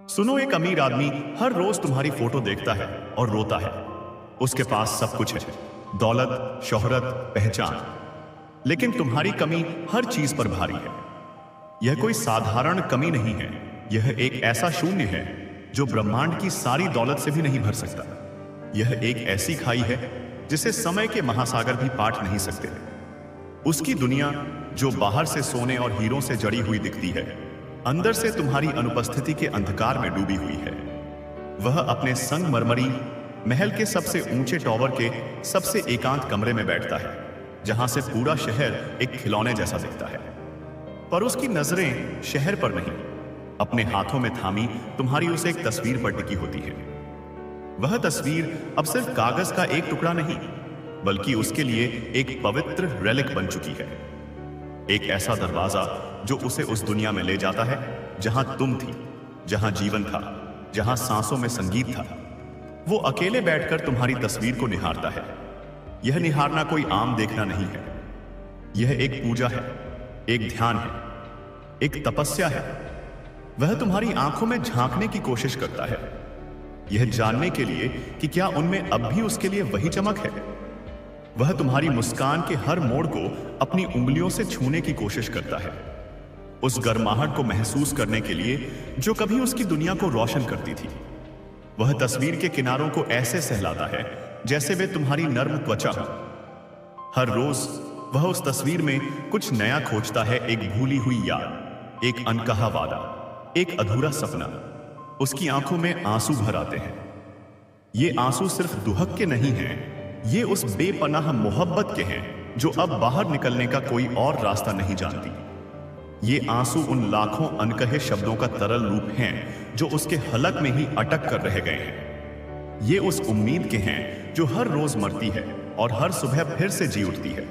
सुनो, एक अमीर आदमी हर रोज तुम्हारी फोटो देखता है और रोता है। उसके पास सब कुछ है, दौलत, शोहरत, पहचान, लेकिन तुम्हारी कमी हर चीज पर भारी है। यह कोई साधारण कमी नहीं है, यह एक ऐसा शून्य है जो ब्रह्मांड की सारी दौलत से भी नहीं भर सकता। यह एक ऐसी खाई है जिसे समय के महासागर भी पाट नहीं सकते। उसकी दुनिया जो बाहर से सोने और हीरों से जड़ी हुई दिखती है, अंदर से तुम्हारी अनुपस्थिति के अंधकार में डूबी हुई है। वह अपने संगमरमरी महल के सबसे ऊंचे टॉवर के सबसे एकांत कमरे में बैठता है, जहां से पूरा शहर एक खिलौने जैसा दिखता है। पर उसकी नजरें शहर पर नहीं, अपने हाथों में थामी तुम्हारी उसे एक तस्वीर पर टिकी होती है। वह तस्वीर अब सिर्फ कागज का एक टुकड़ा नहीं, बल्कि उसके लिए एक पवित्र रेलिक बन चुकी है। एक ऐसा दरवाजा जो उसे उस दुनिया में ले जाता है जहां तुम थी, जहां जीवन था, जहां सांसों में संगीत था। वो अकेले बैठकर तुम्हारी तस्वीर को निहारता है। यह निहारना कोई आम देखना नहीं है, यह एक पूजा है, एक ध्यान है, एक तपस्या है। वह तुम्हारी आंखों में झांकने की कोशिश करता है, यह जानने के लिए कि क्या उनमें अब भी उसके लिए वही चमक है। वह तुम्हारी मुस्कान के हर मोड़ को अपनी उंगलियों से छूने की कोशिश करता है, उस गर्माहट को महसूस करने के लिए जो कभी उसकी दुनिया को रोशन करती थी। वह तस्वीर के किनारों को ऐसे सहलाता है जैसे वे तुम्हारी नर्म त्वचा हो। हर रोज वह उस तस्वीर में कुछ नया खोजता है, एक भूली हुई याद, एक अनकहा वादा, एक अधूरा सपना। उसकी आंखों में आंसू भर आते हैं। ये आंसू सिर्फ दुहक के नहीं हैं, ये उस बेपनाह मोहब्बत के हैं जो अब बाहर निकलने का कोई और रास्ता नहीं जानती। ये आंसू उन लाखों अनकहे शब्दों का तरल रूप हैं जो उसके हलक में ही अटक कर रह गए हैं। ये उस उम्मीद के हैं जो हर रोज मरती है और हर सुबह फिर से जी उठती है।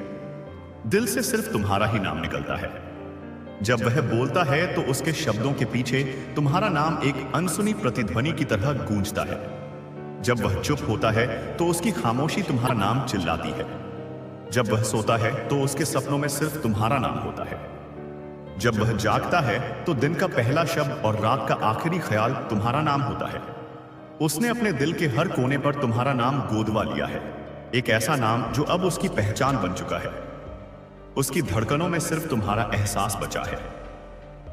दिल से सिर्फ तुम्हारा ही नाम निकलता है। जब वह बोलता है तो उसके शब्दों के पीछे तुम्हारा नाम एक अनसुनी प्रतिध्वनि की तरह गूंजता है। जब वह चुप होता है तो उसकी खामोशी तुम्हारा नाम चिल्लाती है। जब वह सोता है तो उसके सपनों में सिर्फ तुम्हारा नाम होता है। जब वह जागता है तो दिन का पहला शब्द और रात का आखिरी ख्याल तुम्हारा नाम होता है। उसने अपने दिल के हर कोने पर तुम्हारा नाम गोदवा लिया है, एक ऐसा नाम जो अब उसकी पहचान बन चुका है। उसकी धड़कनों में सिर्फ तुम्हारा एहसास बचा है।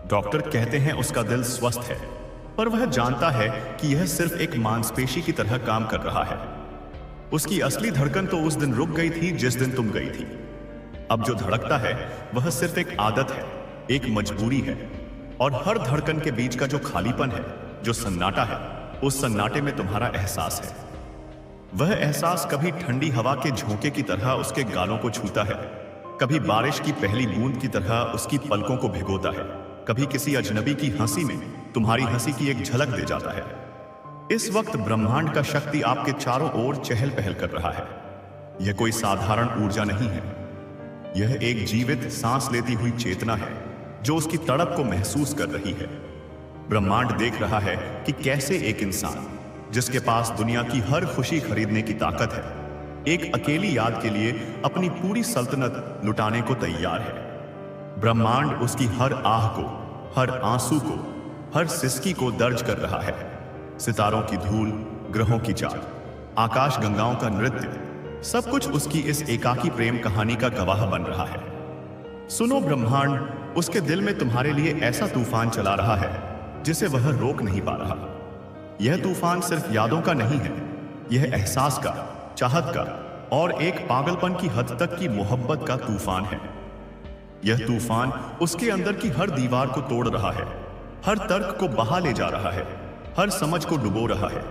डॉक्टर कहते हैं उसका दिल स्वस्थ है, पर वह जानता है कि यह सिर्फ एक मांसपेशी की तरह काम कर रहा है। उसकी असली धड़कन तो उस दिन रुक गई थी जिस दिन तुम गई थी। अब जो धड़कता है वह सिर्फ एक आदत है, एक मजबूरी है। और हर धड़कन के बीच का जो खालीपन है, जो सन्नाटा है, उस सन्नाटे में तुम्हारा एहसास है। वह एहसास कभी ठंडी हवा के झोंके की तरह उसके गालों को छूता है, कभी बारिश की पहली बूंद की तरह उसकी पलकों को भिगोता है, कभी किसी अजनबी की हंसी में तुम्हारी हंसी की एक झलक दे जाता है। इस वक्त ब्रह्मांड का शक्ति आपके चारों ओर चहल पहल कर रहा है। यह कोई साधारण ऊर्जा नहीं है, यह एक जीवित सांस लेती हुई चेतना है जो उसकी तड़प को महसूस कर रही है। ब्रह्मांड देख रहा है कि कैसे एक इंसान जिसके पास दुनिया की हर खुशी खरीदने की ताकत है, एक अकेली याद के लिए अपनी पूरी सल्तनत लुटाने को तैयार है। ब्रह्मांड उसकी हर आह को, हर आंसू को, हर सिसकी को दर्ज कर रहा है। सितारों की धूल, ग्रहों की चाल, आकाश गंगाओं का नृत्य, सब कुछ उसकी इस एकाकी प्रेम कहानी का गवाह बन रहा है। सुनो, ब्रह्मांड उसके दिल में तुम्हारे लिए ऐसा तूफान चला रहा है जिसे वह रोक नहीं पा रहा। यह तूफान सिर्फ यादों का नहीं है, यह एहसास का, चाहत का और एक पागलपन की हद तक की मोहब्बत का तूफान है। यह तूफान उसके अंदर की हर दीवार को तोड़ रहा है, हर तर्क को बहा ले जा रहा है, हर समझ को डुबो रहा है।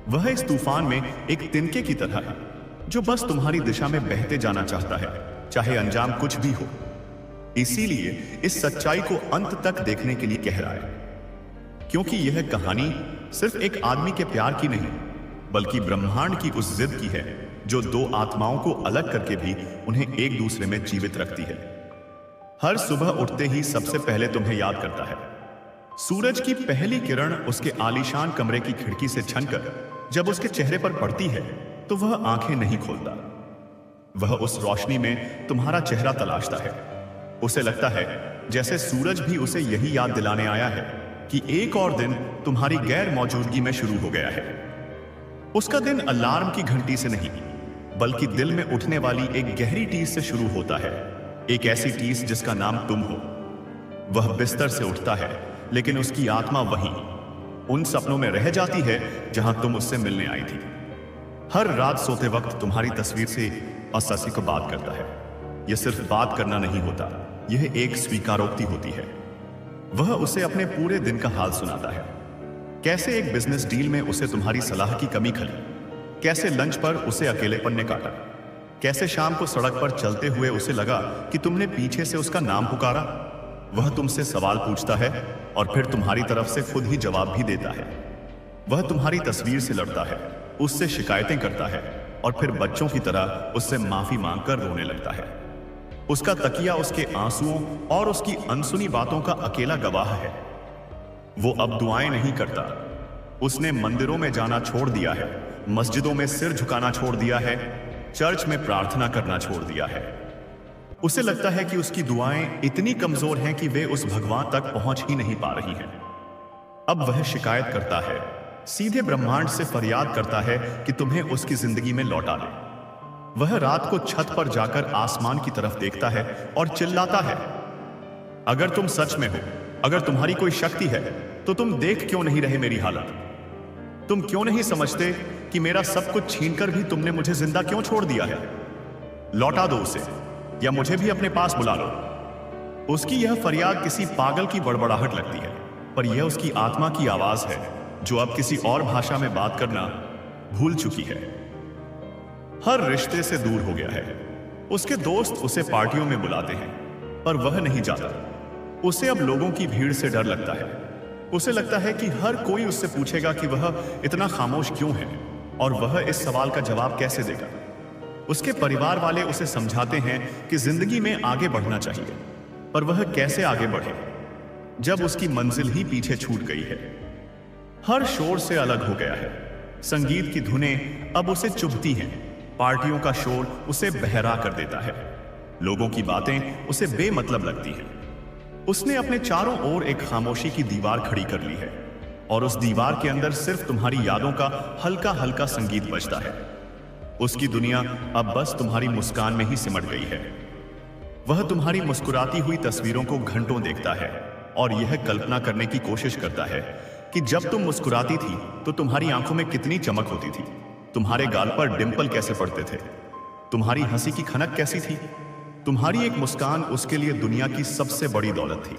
वह इस तूफान में एक तिनके की तरह है जो बस तुम्हारी दिशा में बहते जाना चाहता है, चाहे अंजाम कुछ भी हो। इसीलिए इस सच्चाई को अंत तक देखने के लिए कह रहा है, क्योंकि यह कहानी सिर्फ एक आदमी के प्यार की नहीं, बल्कि ब्रह्मांड की उस जिद की है जो दो आत्माओं को अलग करके भी उन्हें एक दूसरे में जीवित रखती है। हर सुबह उठते ही सबसे पहले तुम्हें याद करता है। सूरज की पहली किरण उसके आलीशान कमरे की खिड़की से छनकर जब उसके चेहरे पर पड़ती है तो वह आंखें नहीं खोलता। वह उस रोशनी में तुम्हारा चेहरा तलाशता है। उसे लगता है जैसे सूरज भी उसे यही याद दिलाने आया है कि एक और दिन तुम्हारी गैर मौजूदगी में शुरू हो गया है। उसका दिन अलार्म की घंटी से नहीं, बल्कि दिल में उठने वाली एक गहरी टीस से शुरू होता है। एक ऐसी टीस जिसका नाम तुम हो। वह बिस्तर से उठता है, लेकिन उसकी आत्मा वहीं उन सपनों में रह जाती है जहां तुम उससे मिलने आई थी। हर रात सोते वक्त तुम्हारी तस्वीर से अससी को बात करता है। यह सिर्फ बात करना नहीं होता, यह एक स्वीकारोक्ति होती है। वह उसे अपने पूरे दिन का हाल सुनाता है। कैसे एक बिजनेस डील में उसे तुम्हारी सलाह की कमी खली, कैसे लंच पर उसे अकेलेपन ने काटा, कैसे शाम को सड़क पर चलते हुए उसे लगा कि तुमने पीछे से उसका नाम पुकारा। वह तुमसे सवाल पूछता है और फिर तुम्हारी तरफ से खुद ही जवाब भी देता है। वह तुम्हारी तस्वीर से लड़ता है, उससे शिकायतें करता है और फिर बच्चों की तरह उससे माफी मांगकर रोने लगता है। उसका तकिया उसके आंसुओं और उसकी अनसुनी बातों का अकेला गवाह है। वो अब दुआएं नहीं करता। उसने मंदिरों में जाना छोड़ दिया है, मस्जिदों में सिर झुकाना छोड़ दिया है, चर्च में प्रार्थना करना छोड़ दिया है। उसे लगता है कि उसकी दुआएं इतनी कमजोर हैं कि वे उस भगवान तक पहुंच ही नहीं पा रही हैं। अब वह शिकायत करता है, सीधे ब्रह्मांड से फरियाद करता है कि तुम्हें उसकी जिंदगी में लौटा ले। वह रात को छत पर जाकर आसमान की तरफ देखता है और चिल्लाता है, अगर तुम सच में हो, अगर तुम्हारी कोई शक्ति है, तो तुम देख क्यों नहीं रहे मेरी हालत? तुम क्यों नहीं समझते कि मेरा सब कुछ छीनकर भी तुमने मुझे जिंदा क्यों छोड़ दिया है? लौटा दो उसे, या मुझे भी अपने पास बुला लो। उसकी यह फरियाद किसी पागल की बड़बड़ाहट लगती है, पर यह उसकी आत्मा की आवाज है जो अब किसी और भाषा में बात करना भूल चुकी है। हर रिश्ते से दूर हो गया है। उसके दोस्त उसे पार्टियों में बुलाते हैं, पर वह नहीं जाता। उसे अब लोगों की भीड़ से डर लगता है। उसे लगता है कि हर कोई उससे पूछेगा कि वह इतना खामोश क्यों है, और वह इस सवाल का जवाब कैसे देगा। उसके परिवार वाले उसे समझाते हैं कि जिंदगी में आगे बढ़ना चाहिए, पर वह कैसे आगे बढ़े जब उसकी मंजिल ही पीछे छूट गई है। हर शोर से अलग हो गया है। संगीत की धुनें अब उसे चुभती हैं। पार्टियों का शोर उसे बहरा कर देता है। लोगों की बातें उसे बेमतलब लगती हैं। उसने अपने चारों ओर एक खामोशी की दीवार खड़ी कर ली है, और उस दीवार के अंदर सिर्फ तुम्हारी यादों का हल्का हल्का संगीत बजता है। उसकी दुनिया अब बस तुम्हारी मुस्कान में ही सिमट गई है। वह तुम्हारी मुस्कुराती हुई तस्वीरों को घंटों देखता है और यह कल्पना करने की कोशिश करता है कि जब तुम मुस्कुराती थी तो तुम्हारी आंखों में कितनी चमक होती थी, तुम्हारे गाल पर डिंपल कैसे पड़ते थे, तुम्हारी हंसी की खनक कैसी थी। तुम्हारी एक मुस्कान उसके लिए दुनिया की सबसे बड़ी दौलत थी,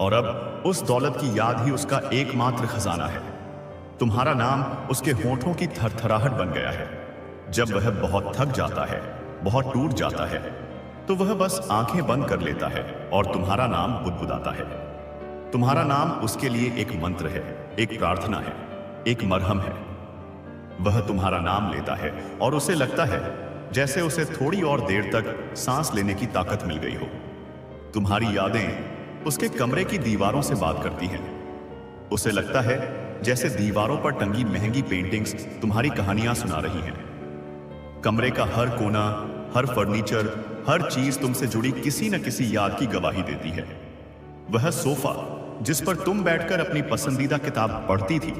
और अब उस दौलत की याद ही उसका एकमात्र खजाना है। तुम्हारा नाम उसके होठों की थरथराहट बन गया है। जब वह बहुत थक जाता है, बहुत टूट जाता है, तो वह बस आंखें बंद कर लेता है और तुम्हारा नाम बुदबुदाता है। तुम्हारा नाम उसके लिए एक मंत्र है, एक प्रार्थना है, एक मरहम है। वह तुम्हारा नाम लेता है और उसे लगता है जैसे उसे थोड़ी और देर तक सांस लेने की ताकत मिल गई हो। तुम्हारी यादें उसके कमरे की दीवारों से बात करती हैं। उसे लगता है जैसे दीवारों पर टंगी महंगी पेंटिंग्स तुम्हारी कहानियां सुना रही हैं। कमरे का हर कोना, हर फर्नीचर, हर चीज तुमसे जुड़ी किसी न किसी याद की गवाही देती है। वह सोफा जिस पर तुम बैठकर अपनी पसंदीदा किताब पढ़ती थी,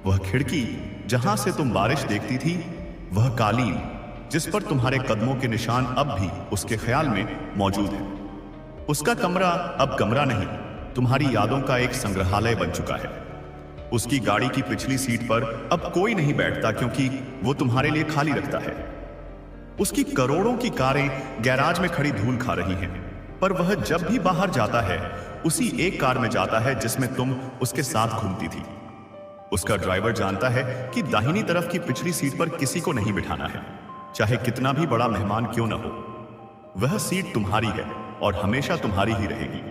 वह खिड़की जहां से तुम बारिश देखती थी, वह कालीन जिस पर तुम्हारे कदमों के निशान अब भी उसके ख्याल में मौजूद है। उसका कमरा अब कमरा नहीं, तुम्हारी यादों का एक संग्रहालय बन चुका है। उसकी गाड़ी की पिछली सीट पर अब कोई नहीं बैठता क्योंकि वो तुम्हारे लिए खाली रखता है। उसकी करोड़ों की कारें गैराज में खड़ी धूल खा रही हैं, पर वह जब भी बाहर जाता है उसी एक कार में जाता है जिसमें तुम उसके साथ घूमती थी। उसका ड्राइवर जानता है कि दाहिनी तरफ की पिछली सीट पर किसी को नहीं बिठाना है, चाहे कितना भी बड़ा मेहमान क्यों न हो। वह सीट तुम्हारी है और हमेशा तुम्हारी ही रहेगी।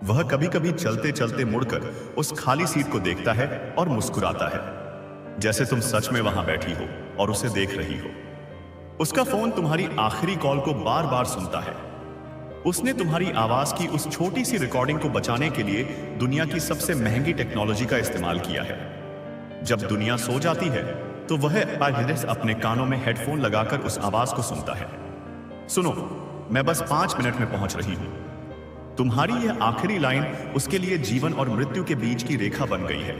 वह कभी कभी चलते चलते मुड़कर उस खाली सीट को देखता है और मुस्कुराता है, जैसे तुम सच में वहां बैठी हो और उसे देख रही हो। उसका फोन तुम्हारी आखिरी कॉल को बार बार सुनता है। उसने तुम्हारी आवाज की उस छोटी सी रिकॉर्डिंग को बचाने के लिए दुनिया की सबसे महंगी टेक्नोलॉजी का इस्तेमाल किया है। जब दुनिया सो जाती है तो वह अपने कानों में हेडफोन लगाकर उस आवाज को सुनता है। सुनो, मैं बस 5 मिनट में पहुंच रही हूं। तुम्हारी यह आखिरी लाइन उसके लिए जीवन और मृत्यु के बीच की रेखा बन गई है।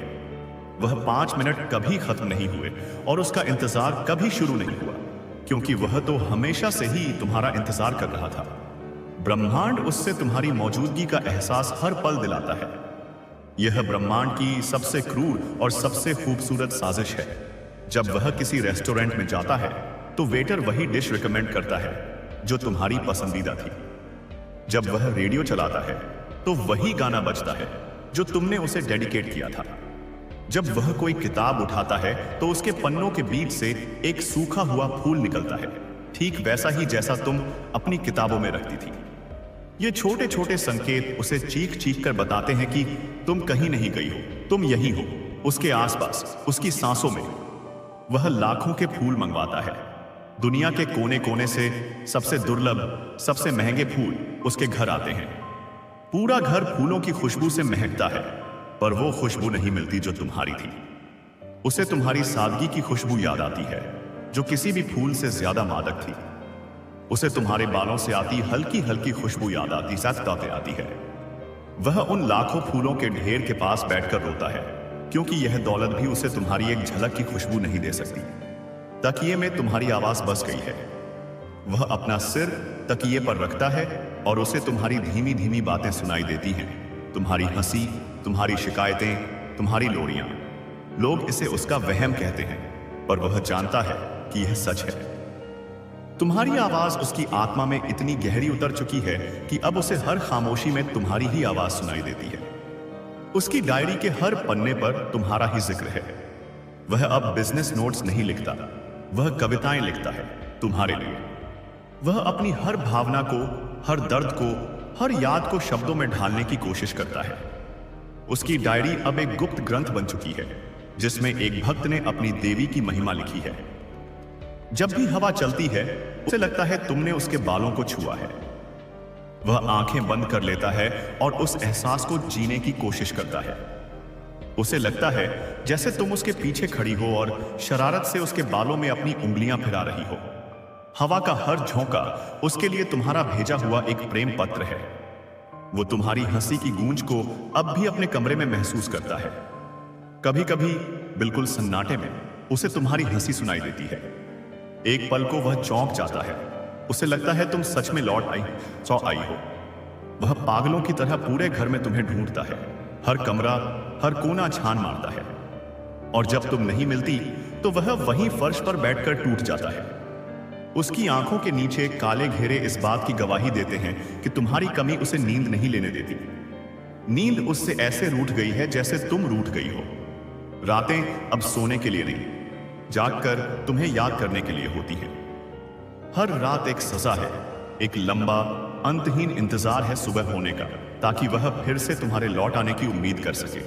वह 5 मिनट कभी खत्म नहीं हुए और उसका इंतजार कभी शुरू नहीं हुआ, क्योंकि वह तो हमेशा से ही तुम्हारा इंतजार कर रहा था। ब्रह्मांड उससे तुम्हारी मौजूदगी का एहसास हर पल दिलाता है। यह ब्रह्मांड की सबसे क्रूर और सबसे खूबसूरत साजिश है। जब वह किसी रेस्टोरेंट में जाता है तो वेटर वही डिश रिकमेंड करता है जो तुम्हारी पसंदीदा थी। जब वह रेडियो चलाता है तो वही गाना बजता है जो तुमने उसे डेडिकेट किया था। जब वह कोई किताब उठाता है तो उसके पन्नों के बीच से एक सूखा हुआ फूल निकलता है, ठीक वैसा ही जैसा तुम अपनी किताबों में रखती थी। ये छोटे छोटे संकेत उसे चीख चीख कर बताते हैं कि तुम कहीं नहीं गई हो, तुम यही हो, उसके आसपास, उसकी सांसों में। वह लाखों के फूल मंगवाता है, दुनिया के कोने कोने से सबसे दुर्लभ, सबसे महंगे फूल उसके घर आते हैं। पूरा घर फूलों की खुशबू से महकता है, पर वो खुशबू नहीं मिलती जो तुम्हारी थी। उसे तुम्हारी सादगी की खुशबू याद आती है, जो किसी भी फूल से ज्यादा मादक थी। उसे तुम्हारे बालों से आती हल्की हल्की खुशबू याद आती आती है। वह उन लाखों फूलों के ढेर के पास बैठकर रोता है, क्योंकि यह दौलत भी उसे तुम्हारी एक झलक की खुशबू नहीं दे सकती। तकिए में तुम्हारी आवाज बस गई है। वह अपना सिर तकिए पर रखता है और उसे तुम्हारी धीमी धीमी बातें सुनाई देती हैं, तुम्हारी हंसी, तुम्हारी शिकायतें, तुम्हारी लोरियां। लोग इसे उसका वहम कहते हैं, पर वह जानता है कि यह सच है। तुम्हारी आवाज उसकी आत्मा में इतनी गहरी उतर चुकी है कि अब उसे हर खामोशी में तुम्हारी ही आवाज सुनाई देती है। उसकी डायरी के हर पन्ने पर तुम्हारा ही जिक्र है। वह अब बिजनेस नोट्स नहीं लिखता, वह कविताएं लिखता है तुम्हारे लिए। वह अपनी हर भावना को, हर दर्द को, हर याद को शब्दों में ढालने की कोशिश करता है। उसकी डायरी अब एक गुप्त ग्रंथ बन चुकी है, जिसमें एक भक्त ने अपनी देवी की महिमा लिखी है। जब भी हवा चलती है उसे लगता है तुमने उसके बालों को छुआ है। वह आंखें बंद कर लेता है और उस एहसास को जीने की कोशिश करता है। उसे लगता है जैसे तुम उसके पीछे खड़ी हो और शरारत से उसके बालों में अपनी उंगलियां फिरा रही हो। हवा का हर झोंका उसके लिए तुम्हारा भेजा हुआ एक प्रेम पत्र है। वो तुम्हारी हंसी की गूंज को अब भी अपने कमरे में महसूस करता है। कभी कभी बिल्कुल सन्नाटे में उसे तुम्हारी हंसी सुनाई देती है। एक पल को वह चौंक जाता है। उसे लगता है तुम सच में लौट आई हो। वह पागलों की तरह पूरे घर में तुम्हें ढूंढता है, हर कमरा, हर कोना छान मारता है। और जब तुम नहीं मिलती तो वह वहीं फर्श पर बैठकर टूट जाता है। उसकी आंखों के नीचे काले घेरे इस बात की गवाही देते हैं कि तुम्हारी कमी उसे नींद नहीं लेने देती। नींद उससे ऐसे रूठ गई है जैसे तुम रूठ गई हो। रातें अब सोने के लिए नहीं, जागकर तुम्हें याद करने के लिए होती है। हर रात एक सजा है, एक लंबा अंतहीन इंतजार है सुबह होने का, ताकि वह फिर से तुम्हारे लौट आने की उम्मीद कर सके।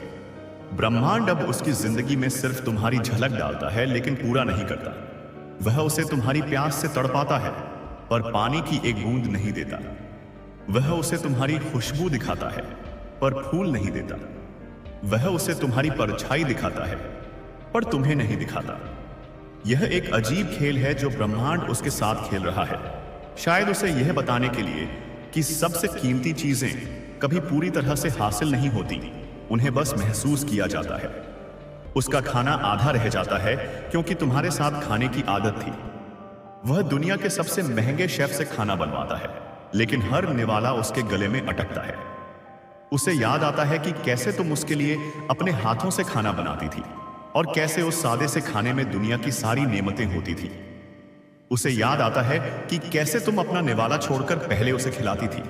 ब्रह्मांड अब उसकी जिंदगी में सिर्फ तुम्हारी झलक डालता है, लेकिन पूरा नहीं करता। वह उसे तुम्हारी प्यास से तड़पाता है, पर पानी की एक बूंद नहीं देता। वह उसे तुम्हारी खुशबू दिखाता है, पर फूल नहीं देता। वह उसे तुम्हारी परछाई दिखाता है, पर तुम्हें नहीं दिखाता। यह एक अजीब खेल है जो ब्रह्मांड उसके साथ खेल रहा है, शायद उसे यह बताने के लिए कि सबसे कीमती चीजें कभी पूरी तरह से हासिल नहीं होती, उन्हें बस महसूस किया जाता है। उसका खाना आधा रह जाता है क्योंकि तुम्हारे साथ खाने की आदत थी। वह दुनिया के सबसे महंगे शेफ से खाना बनवाता है, लेकिन हर निवाला उसके गले में अटकता है। उसे याद आता है कि कैसे तुम उसके लिए अपने हाथों से खाना बनाती थी और कैसे उस सादे से खाने में दुनिया की सारी नेमतें होती थी। उसे याद आता है कि कैसे तुम अपना निवाला छोड़कर पहले उसे खिलाती थी।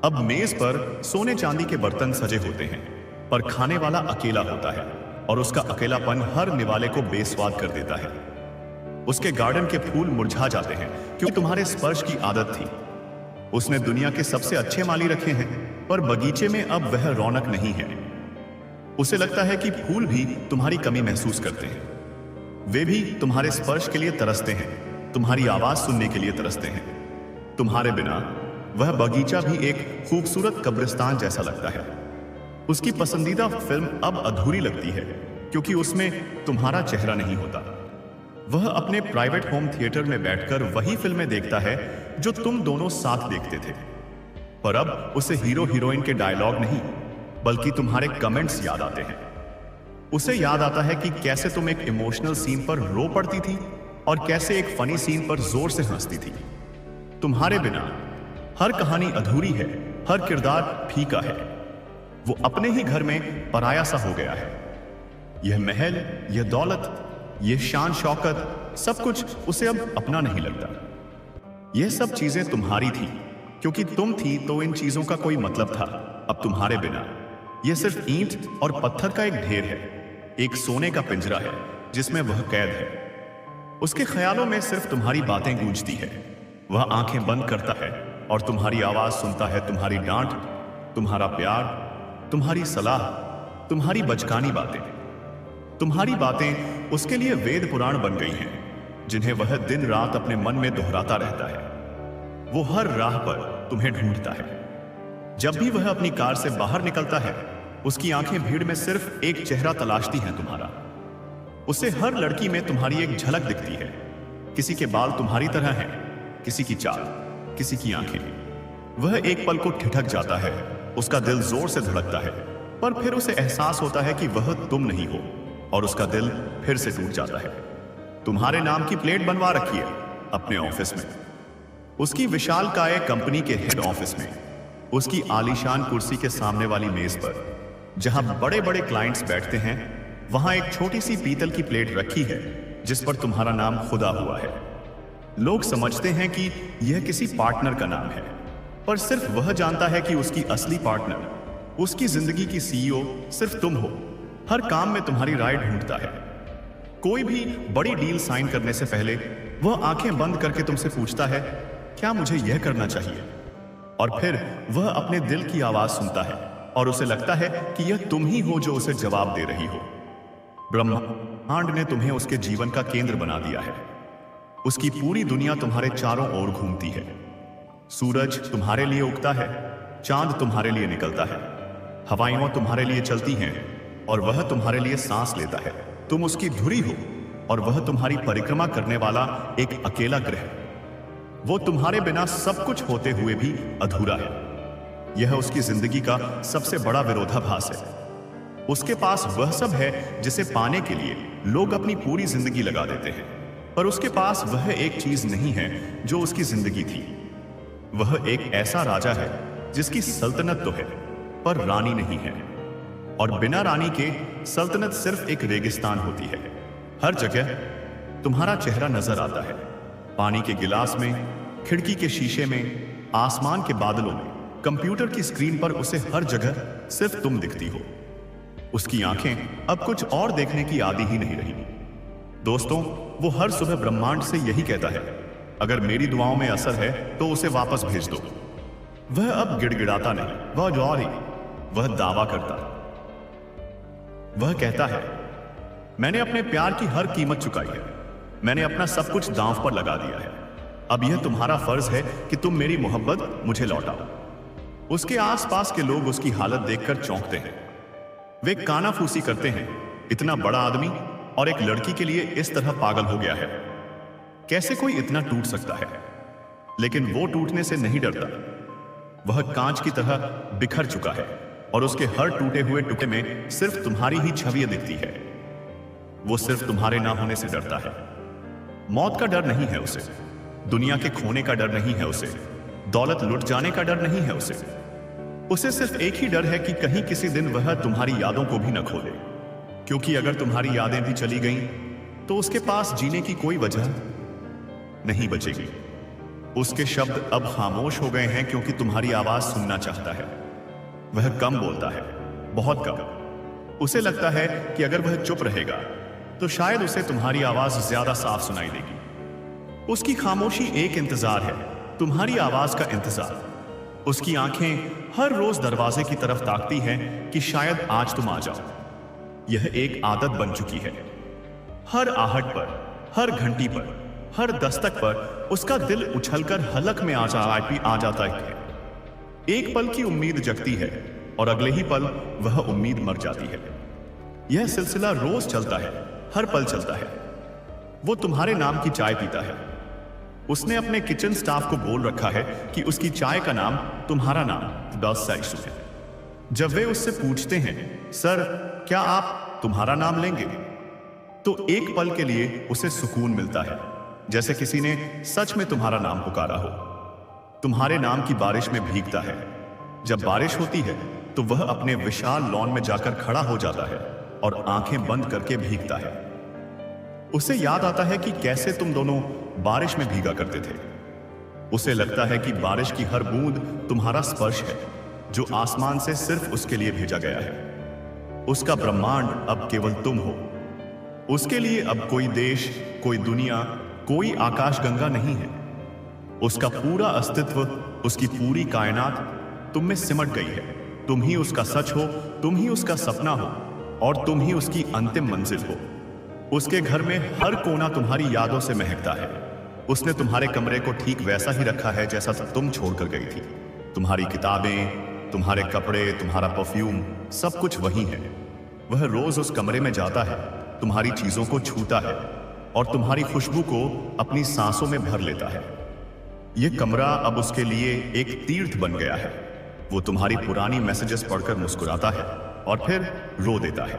अब मेज पर सोने चांदी के बर्तन सजे होते हैं, पर खाने वाला अकेला होता है और उसका अकेलापन हर निवाले को बेस्वाद कर देता है। उसके गार्डन के फूल मुरझा जाते हैं क्योंकि तुम्हारे स्पर्श की आदत थी। उसने दुनिया के सबसे अच्छे माली रखे हैं, पर बगीचे में अब वह रौनक नहीं है। उसे लगता है कि फूल भी तुम्हारी कमी महसूस करते हैं। वे भी तुम्हारे स्पर्श के लिए तरसते हैं, तुम्हारी आवाज सुनने के लिए तरसते हैं। तुम्हारे बिना वह बगीचा भी एक खूबसूरत कब्रिस्तान जैसा लगता है। उसकी पसंदीदा फिल्म अब अधूरी लगती है क्योंकि उसमें तुम्हारा चेहरा नहीं होता। वह अपने प्राइवेट होम थिएटर में बैठकर वही फिल्में देखता है जो तुम दोनों साथ देखते थे, पर अब उसे हीरो हीरोइन के डायलॉग नहीं बल्कि तुम्हारे कमेंट्स याद आते हैं। उसे याद आता है कि कैसे तुम एक इमोशनल सीन पर रो पड़ती थी और कैसे एक फनी सीन पर जोर से हंसती थी। तुम्हारे बिना हर कहानी अधूरी है, हर किरदार फीका है। वो अपने ही घर में पराया सा हो गया है। यह महल, यह दौलत, यह शान शौकत, सब कुछ उसे अब अपना नहीं लगता। यह सब चीजें तुम्हारी थी क्योंकि तुम थी तो इन चीजों का कोई मतलब था। अब तुम्हारे बिना यह सिर्फ ईंट और पत्थर का एक ढेर है, एक सोने का पिंजरा है जिसमें वह कैद है। उसके ख्यालों में सिर्फ तुम्हारी बातें गूंजती है। वह आंखें बंद करता है और तुम्हारी आवाज सुनता है, तुम्हारी डांट, तुम्हारा प्यार, तुम्हारी सलाह, तुम्हारी बचकानी बातें। तुम्हारी बातें उसके लिए वेद पुराण बन गई हैं जिन्हें वह दिन रात अपने मन में दोहराता रहता है। वो हर राह पर तुम्हें ढूंढता है। जब भी वह अपनी कार से बाहर निकलता है उसकी आंखें भीड़ में सिर्फ एक चेहरा तलाशती हैं, तुम्हारा। उसे हर लड़की में तुम्हारी एक झलक दिखती है। किसी के बाल तुम्हारी तरह हैं, किसी की चाल, किसी की आंखें। वह एक पल को ठिठक जाता है, उसका दिल जोर से धड़कता है, पर फिर उसे एहसास होता है कि वह तुम नहीं हो और उसका दिल फिर से टूट जाता है। तुम्हारे नाम की प्लेट बनवा रखी है अपने ऑफिस में, उसकी विशालकाय कंपनी के हेड ऑफिस में, उसकी आलीशान कुर्सी के सामने वाली मेज पर जहां बड़े बड़े क्लाइंट्स बैठते हैं, वहां एक छोटी सी पीतल की प्लेट रखी है जिस पर तुम्हारा नाम खुदा हुआ है। लोग समझते हैं कि यह किसी पार्टनर का नाम है, पर सिर्फ वह जानता है कि उसकी असली पार्टनर, उसकी जिंदगी की सीईओ सिर्फ तुम हो। हर काम में तुम्हारी राय ढूंढता है। कोई भी बड़ी डील साइन करने से पहले वह आंखें बंद करके तुमसे पूछता है, क्या मुझे यह करना चाहिए? और फिर वह अपने दिल की आवाज सुनता है और उसे लगता है कि यह तुम ही हो जो उसे जवाब दे रही हो। ब्रह्मांड ने तुम्हें उसके जीवन का केंद्र बना दिया है। उसकी पूरी दुनिया तुम्हारे चारों ओर घूमती है। सूरज तुम्हारे लिए उगता है, चांद तुम्हारे लिए निकलता है, हवाएं तुम्हारे लिए चलती हैं और वह तुम्हारे लिए सांस लेता है। तुम उसकी धुरी हो और वह तुम्हारी परिक्रमा करने वाला एक अकेला ग्रह। वो तुम्हारे बिना सब कुछ होते हुए भी अधूरा है। यह उसकी जिंदगी का सबसे बड़ा विरोधाभास है। उसके पास वह सब है जिसे पाने के लिए लोग अपनी पूरी जिंदगी लगा देते हैं, पर उसके पास वह एक चीज नहीं है जो उसकी जिंदगी थी। वह एक ऐसा राजा है जिसकी सल्तनत तो है पर रानी नहीं है, और बिना रानी के सल्तनत सिर्फ एक रेगिस्तान होती है। हर जगह तुम्हारा चेहरा नजर आता है, पानी के गिलास में, खिड़की के शीशे में, आसमान के बादलों में, कंप्यूटर की स्क्रीन पर उसे हर जगह सिर्फ तुम दिखती हो। उसकी आंखें अब कुछ और देखने की आदी ही नहीं रही। दोस्तों, वो हर सुबह ब्रह्मांड से यही कहता है, अगर मेरी दुआओं में असर है तो उसे वापस भेज दो। वह अब गिड़गिड़ाता नहीं, वह जौहरी, वह दावा करता। वह कहता है, मैंने अपने प्यार की हर कीमत चुकाई है, मैंने अपना सब कुछ दांव पर लगा दिया है। अब यह तुम्हारा फर्ज है कि तुम मेरी मोहब्बत मुझे लौटाओ। उसके आसपास के लोग उसकी हालत देखकर चौंकते हैं। वे कानाफूसी करते हैं, इतना बड़ा आदमी और एक लड़की के लिए इस तरह पागल हो गया है, कैसे कोई इतना टूट सकता है? लेकिन वो टूटने से नहीं डरता। वह कांच की तरह बिखर चुका है और उसके हर टूटे हुए टुकड़े में सिर्फ तुम्हारी ही छवि दिखती है। वो सिर्फ तुम्हारे ना होने से डरता है। मौत का डर नहीं है उसे, दुनिया के खोने का डर नहीं है उसे, दौलत लुट जाने का डर नहीं है उसे सिर्फ एक ही डर है कि कहीं किसी दिन वह तुम्हारी यादों को भी न खो दे, क्योंकि अगर तुम्हारी यादें भी चली गईं तो उसके पास जीने की कोई वजह नहीं बचेगी। उसके शब्द अब खामोश हो गए हैं क्योंकि तुम्हारी आवाज सुनना चाहता है। वह कम बोलता है, बहुत कम। उसे लगता है कि अगर वह चुप रहेगा तो शायद उसे तुम्हारी आवाज ज्यादा साफ सुनाई देगी। उसकी खामोशी एक इंतजार है, तुम्हारी आवाज का इंतजार। उसकी आंखें हर रोज दरवाजे की तरफ ताकती हैं कि शायद आज तुम आ जाओ। यह एक आदत बन चुकी है। हर आहट पर, हर घंटी पर, हर दस्तक पर उसका दिल उछलकर हलक में आ जाता है। एक पल की उम्मीद जगती है और अगले ही पल वह उम्मीद मर जाती है। यह सिलसिला रोज चलता है, हर पल चलता है। वो तुम्हारे नाम की चाय पीता है, उसने अपने किचन स्टाफ को बोल रखा है कि उसकी चाय का नाम तुम्हारा नाम दासाइशु है। जब वे उससे पूछते हैं, सर क्या आप तुम्हारा नाम लेंगे, तो एक पल के लिए उसे सुकून मिलता है, जैसे किसी ने सच में तुम्हारा नाम पुकारा हो। तुम्हारे नाम की बारिश में भीगता है। जब बारिश होती है तो वह अपने विशाल लॉन में जाकर खड़ा हो जाता है और आंखें बंद करके भीगता है। उसे याद आता है कि कैसे तुम दोनों बारिश में भीगा करते थे। उसे लगता है कि बारिश की हर बूंद तुम्हारा स्पर्श है, जो आसमान से सिर्फ उसके लिए भेजा गया है। उसका ब्रह्मांड अब केवल तुम हो। उसके लिए अब कोई देश, कोई दुनिया, कोई आकाशगंगा नहीं है। उसका पूरा अस्तित्व, उसकी पूरी कायनात तुम में सिमट गई है। तुम ही उसका सच हो, तुम ही उसका सपना हो और तुम ही उसकी अंतिम मंजिल हो। उसके घर में हर कोना तुम्हारी यादों से महकता है। उसने तुम्हारे कमरे को ठीक वैसा ही रखा है जैसा तुम छोड़कर गई थी। तुम्हारी किताबें, तुम्हारे कपड़े, तुम्हारा परफ्यूम, सब कुछ वही है। वह रोज उस कमरे में जाता है, तुम्हारी चीजों को छूता है और तुम्हारी खुशबू को अपनी सांसों में भर लेता है। यह कमरा अब उसके लिए एक तीर्थ बन गया है। वो तुम्हारी पुरानी मैसेजेस पढ़कर मुस्कुराता है और फिर रो देता है।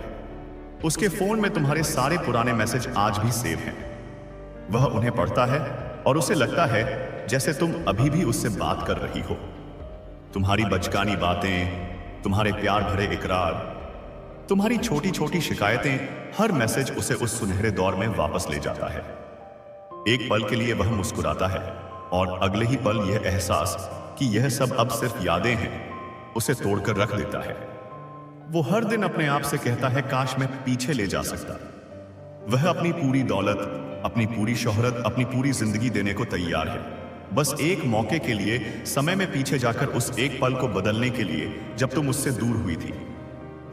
उसके फोन में तुम्हारे सारे पुराने मैसेज आज भी सेव हैं। वह उन्हें पढ़ता है और उसे लगता है जैसे तुम अभी भी उससे बात कर रही हो। तुम्हारी बचकानी बातें, तुम्हारे प्यार भरे इकरार, तुम्हारी छोटी छोटी शिकायतें, हर मैसेज उसे उस सुनहरे दौर में वापस ले जाता है। एक पल के लिए वह मुस्कुराता है और अगले ही पल यह एहसास कि यह सब अब सिर्फ यादें हैं, उसे तोड़कर रख देता है। वो हर दिन अपने आप से कहता है, काश मैं पीछे ले जा सकता। वह अपनी पूरी दौलत, अपनी पूरी शोहरत, अपनी पूरी जिंदगी देने को तैयार है, बस एक मौके के लिए, समय में पीछे जाकर उस एक पल को बदलने के लिए जब तुम उससे दूर हुई थी।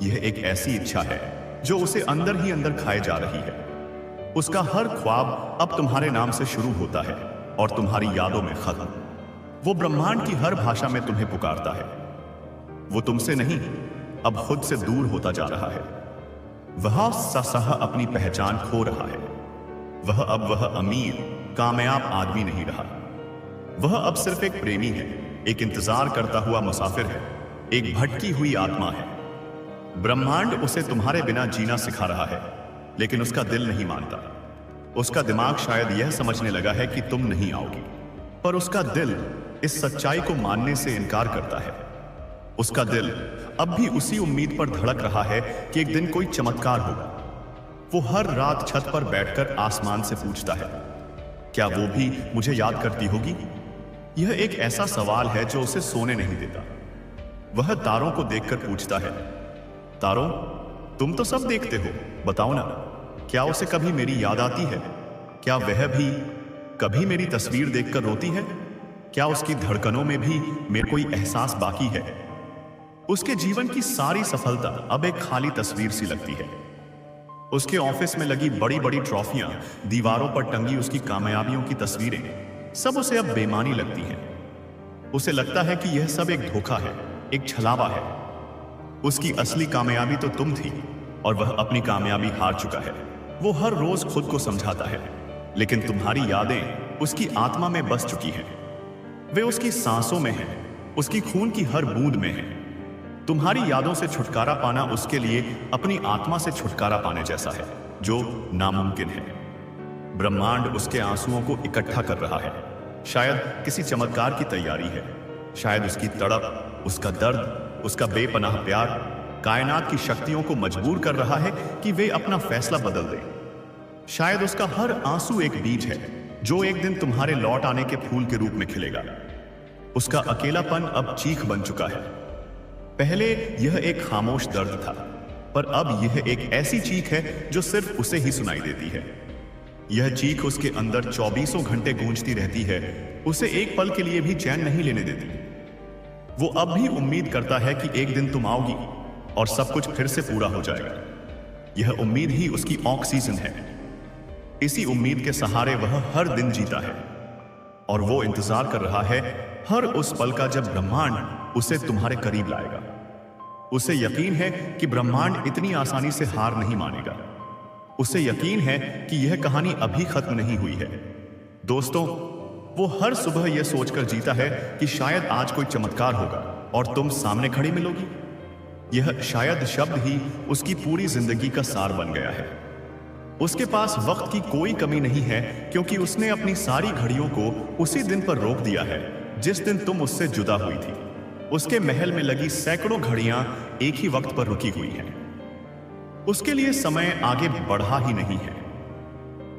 यह एक ऐसी इच्छा है जो उसे अंदर ही अंदर खाए जा रही है। उसका हर ख्वाब अब तुम्हारे नाम से शुरू होता है और तुम्हारी यादों में खत्म। वो ब्रह्मांड की हर भाषा में तुम्हें पुकारता है। वो तुमसे नहीं, अब खुद से दूर होता जा रहा है। वह सह अपनी पहचान खो रहा है। वह अमीर, कामयाब आदमी नहीं रहा। वह अब सिर्फ एक प्रेमी है, एक इंतजार करता हुआ मुसाफिर है, एक भटकी हुई आत्मा है। ब्रह्मांड उसे तुम्हारे बिना जीना सिखा रहा है, लेकिन उसका दिल नहीं मानता। उसका दिमाग शायद यह समझने लगा है कि तुम नहीं आओगी, पर उसका दिल इस सच्चाई को मानने से इनकार करता है। उसका दिल अब भी उसी उम्मीद पर धड़क रहा है कि एक दिन कोई चमत्कार होगा। वो हर रात छत पर बैठकर आसमान से पूछता है, क्या वो भी मुझे याद करती होगी? यह एक ऐसा सवाल है जो उसे सोने नहीं देता। वह तारों को देखकर पूछता है, तारों, तुम तो सब देखते हो, बताओ ना, क्या उसे कभी मेरी याद आती है? क्या वह भी कभी मेरी तस्वीर देखकर रोती है? क्या उसकी धड़कनों में भी मेरा कोई एहसास बाकी है? उसके जीवन की सारी सफलता अब एक खाली तस्वीर सी लगती है। उसके ऑफिस में लगी बड़ी बड़ी ट्रॉफियां, दीवारों पर टंगी उसकी कामयाबियों की तस्वीरें, सब उसे अब बेमानी लगती हैं। उसे लगता है कि यह सब एक धोखा है, एक छलावा है। उसकी असली कामयाबी तो तुम थी और वह अपनी कामयाबी हार चुका है। वो हर रोज खुद को समझाता है, लेकिन तुम्हारी यादें उसकी आत्मा में बस चुकी हैं। वे उसकी सांसों में हैं, उसकी खून की हर बूंद में हैं। तुम्हारी यादों से छुटकारा पाना उसके लिए अपनी आत्मा से छुटकारा पाने जैसा है, जो नामुमकिन है। ब्रह्मांड उसके आंसुओं को इकट्ठा कर रहा है। शायद किसी चमत्कार की तैयारी है। शायद उसकी तड़प, उसका दर्द, उसका बेपनाह प्यार कायनात की शक्तियों को मजबूर कर रहा है कि वे अपना फैसला बदल दें। शायद उसका हर आंसू एक बीज है जो एक दिन तुम्हारे लौट आने के फूल के रूप में खिलेगा। उसका अकेलापन अब चीख बन चुका है। पहले यह एक खामोश दर्द था, पर अब यह एक ऐसी चीख है जो सिर्फ उसे ही सुनाई देती है। यह चीख उसके अंदर 24 घंटे गूंजती रहती है, उसे एक पल के लिए भी चैन नहीं लेने देती। वो अब भी उम्मीद करता है कि एक दिन तुम आओगी और सब कुछ फिर से पूरा हो जाएगा। यह उम्मीद ही उसकी ऑक्सीजन है। इसी उम्मीद के सहारे वह हर दिन जीता है और वो इंतजार कर रहा है हर उस पल का जब ब्रह्मांड उसे तुम्हारे करीब लाएगा। उसे यकीन है कि ब्रह्मांड इतनी आसानी से हार नहीं मानेगा। उसे यकीन है कि यह कहानी अभी खत्म नहीं हुई है। दोस्तों, वो हर सुबह यह सोचकर जीता है कि शायद आज कोई चमत्कार होगा और तुम सामने खड़ी मिलोगी। यह शायद शब्द ही उसकी पूरी जिंदगी का सार बन गया है। उसके पास वक्त की कोई कमी नहीं है, क्योंकि उसने अपनी सारी घड़ियों को उसी दिन पर रोक दिया है जिस दिन तुम उससे जुदा हुई थी। उसके महल में लगी सैकड़ों घड़ियां एक ही वक्त पर रुकी हुई हैं। उसके लिए समय आगे बढ़ा ही नहीं है।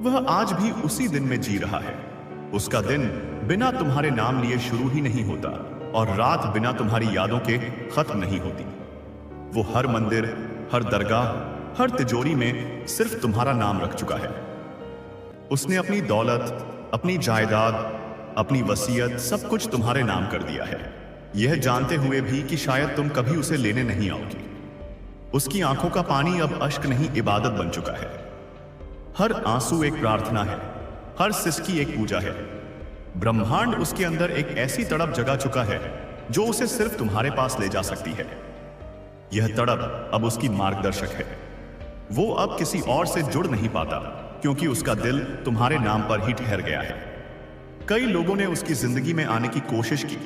वह आज भी उसी दिन में जी रहा है। उसका दिन बिना तुम्हारे नाम लिए शुरू ही नहीं होता और रात बिना तुम्हारी यादों के खत्म नहीं होती। वो हर मंदिर, हर दरगाह, हर तिजोरी में सिर्फ तुम्हारा नाम रख चुका है। उसने अपनी दौलत, अपनी जायदाद, अपनी वसीयत सब कुछ तुम्हारे नाम कर दिया है, यह जानते हुए भी कि शायद तुम कभी उसे लेने नहीं आओगी। उसकी आंखों का पानी अब अश्क नहीं, इबादत बन चुका है। हर आंसू एक प्रार्थना है, हर सिसकी एक पूजा है। ब्रह्मांड उसके अंदर एक ऐसी तड़प जगा चुका है जो उसे सिर्फ तुम्हारे पास ले जा सकती है। यह तड़प अब उसकी मार्गदर्शक है। वो अब किसी और से जुड़ नहीं पाता, क्योंकि उसका दिल तुम्हारे नाम पर ही ठहर गया है। कई लोगों ने उसकी जिंदगी में आने की कोशिश की,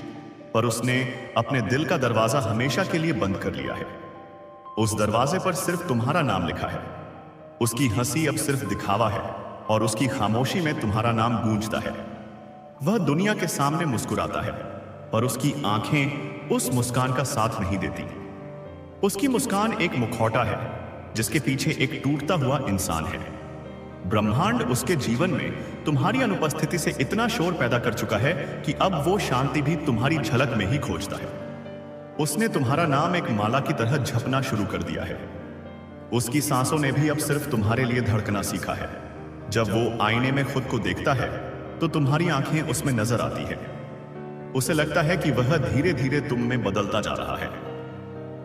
पर उसने अपने दिल का दरवाजा हमेशा के लिए बंद कर लिया है। उस दरवाजे पर सिर्फ तुम्हारा नाम लिखा है। उसकी हंसी अब सिर्फ दिखावा है और उसकी खामोशी में तुम्हारा नाम गूंजता है। वह दुनिया के सामने मुस्कुराता है, पर उसकी आंखें उस मुस्कान का साथ नहीं देती। उसकी मुस्कान एक मुखौटा है जिसके पीछे एक टूटता हुआ इंसान है। ब्रह्मांड उसके जीवन में तुम्हारी अनुपस्थिति से इतना शोर पैदा कर चुका है कि अब वो शांति भी तुम्हारी झलक में ही खोजता है। उसने तुम्हारा नाम एक माला की तरह झपना शुरू कर दिया है। उसकी सांसों ने भी अब सिर्फ तुम्हारे लिए धड़कना सीखा है। जब वो आईने में खुद को देखता है तो तुम्हारी आंखें उसमें नजर आती है। उसे लगता है कि वह धीरे धीरे तुम में बदलता जा रहा है।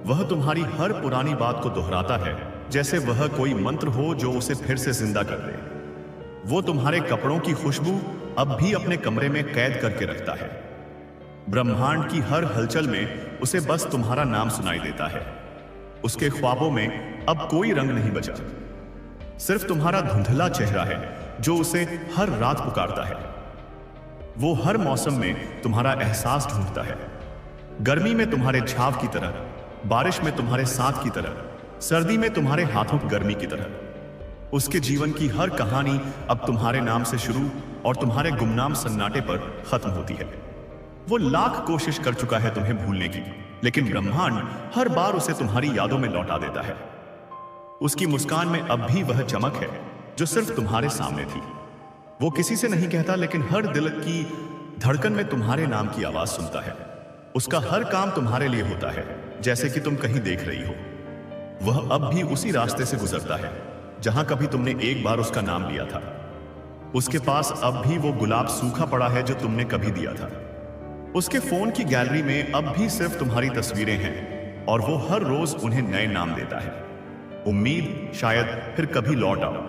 वह तुम्हारी हर पुरानी बात को दोहराता है, जैसे वह कोई मंत्र हो जो उसे फिर से जिंदा कर दे। वो तुम्हारे कपड़ों की खुशबू अब भी अपने कमरे में कैद करके रखता है। ब्रह्मांड की हर हलचल में उसे बस तुम्हारा नाम सुनाई देता है। उसके ख्वाबों में अब कोई रंग नहीं बचा, सिर्फ तुम्हारा धुंधला चेहरा है जो उसे हर रात पुकारता है। वो हर मौसम में तुम्हारा एहसास ढूंढता है। गर्मी में तुम्हारे छाव की तरह, बारिश में तुम्हारे साथ की तरह, सर्दी में तुम्हारे हाथों की गर्मी की तरह। उसके जीवन की हर कहानी अब तुम्हारे नाम से शुरू और तुम्हारे गुमनाम सन्नाटे पर खत्म होती है। वो लाख कोशिश कर चुका है तुम्हें भूलने की, लेकिन ब्रह्मांड हर बार उसे तुम्हारी यादों में लौटा देता है। उसकी मुस्कान में अब भी वह चमक है जो सिर्फ तुम्हारे सामने थी। वो किसी से नहीं कहता, लेकिन हर दिल की धड़कन में तुम्हारे नाम की आवाज सुनता है। उसका हर काम तुम्हारे लिए होता है, जैसे कि तुम कहीं देख रही हो। वह अब भी उसी रास्ते से गुजरता है जहां कभी तुमने एक बार उसका नाम लिया था। उसके पास अब भी वो गुलाब सूखा पड़ा है जो तुमने कभी दिया था। उसके फोन की गैलरी में अब भी सिर्फ तुम्हारी तस्वीरें हैं और वो हर रोज उन्हें नए नाम देता है। उम्मीद, शायद फिर कभी लौट आओ।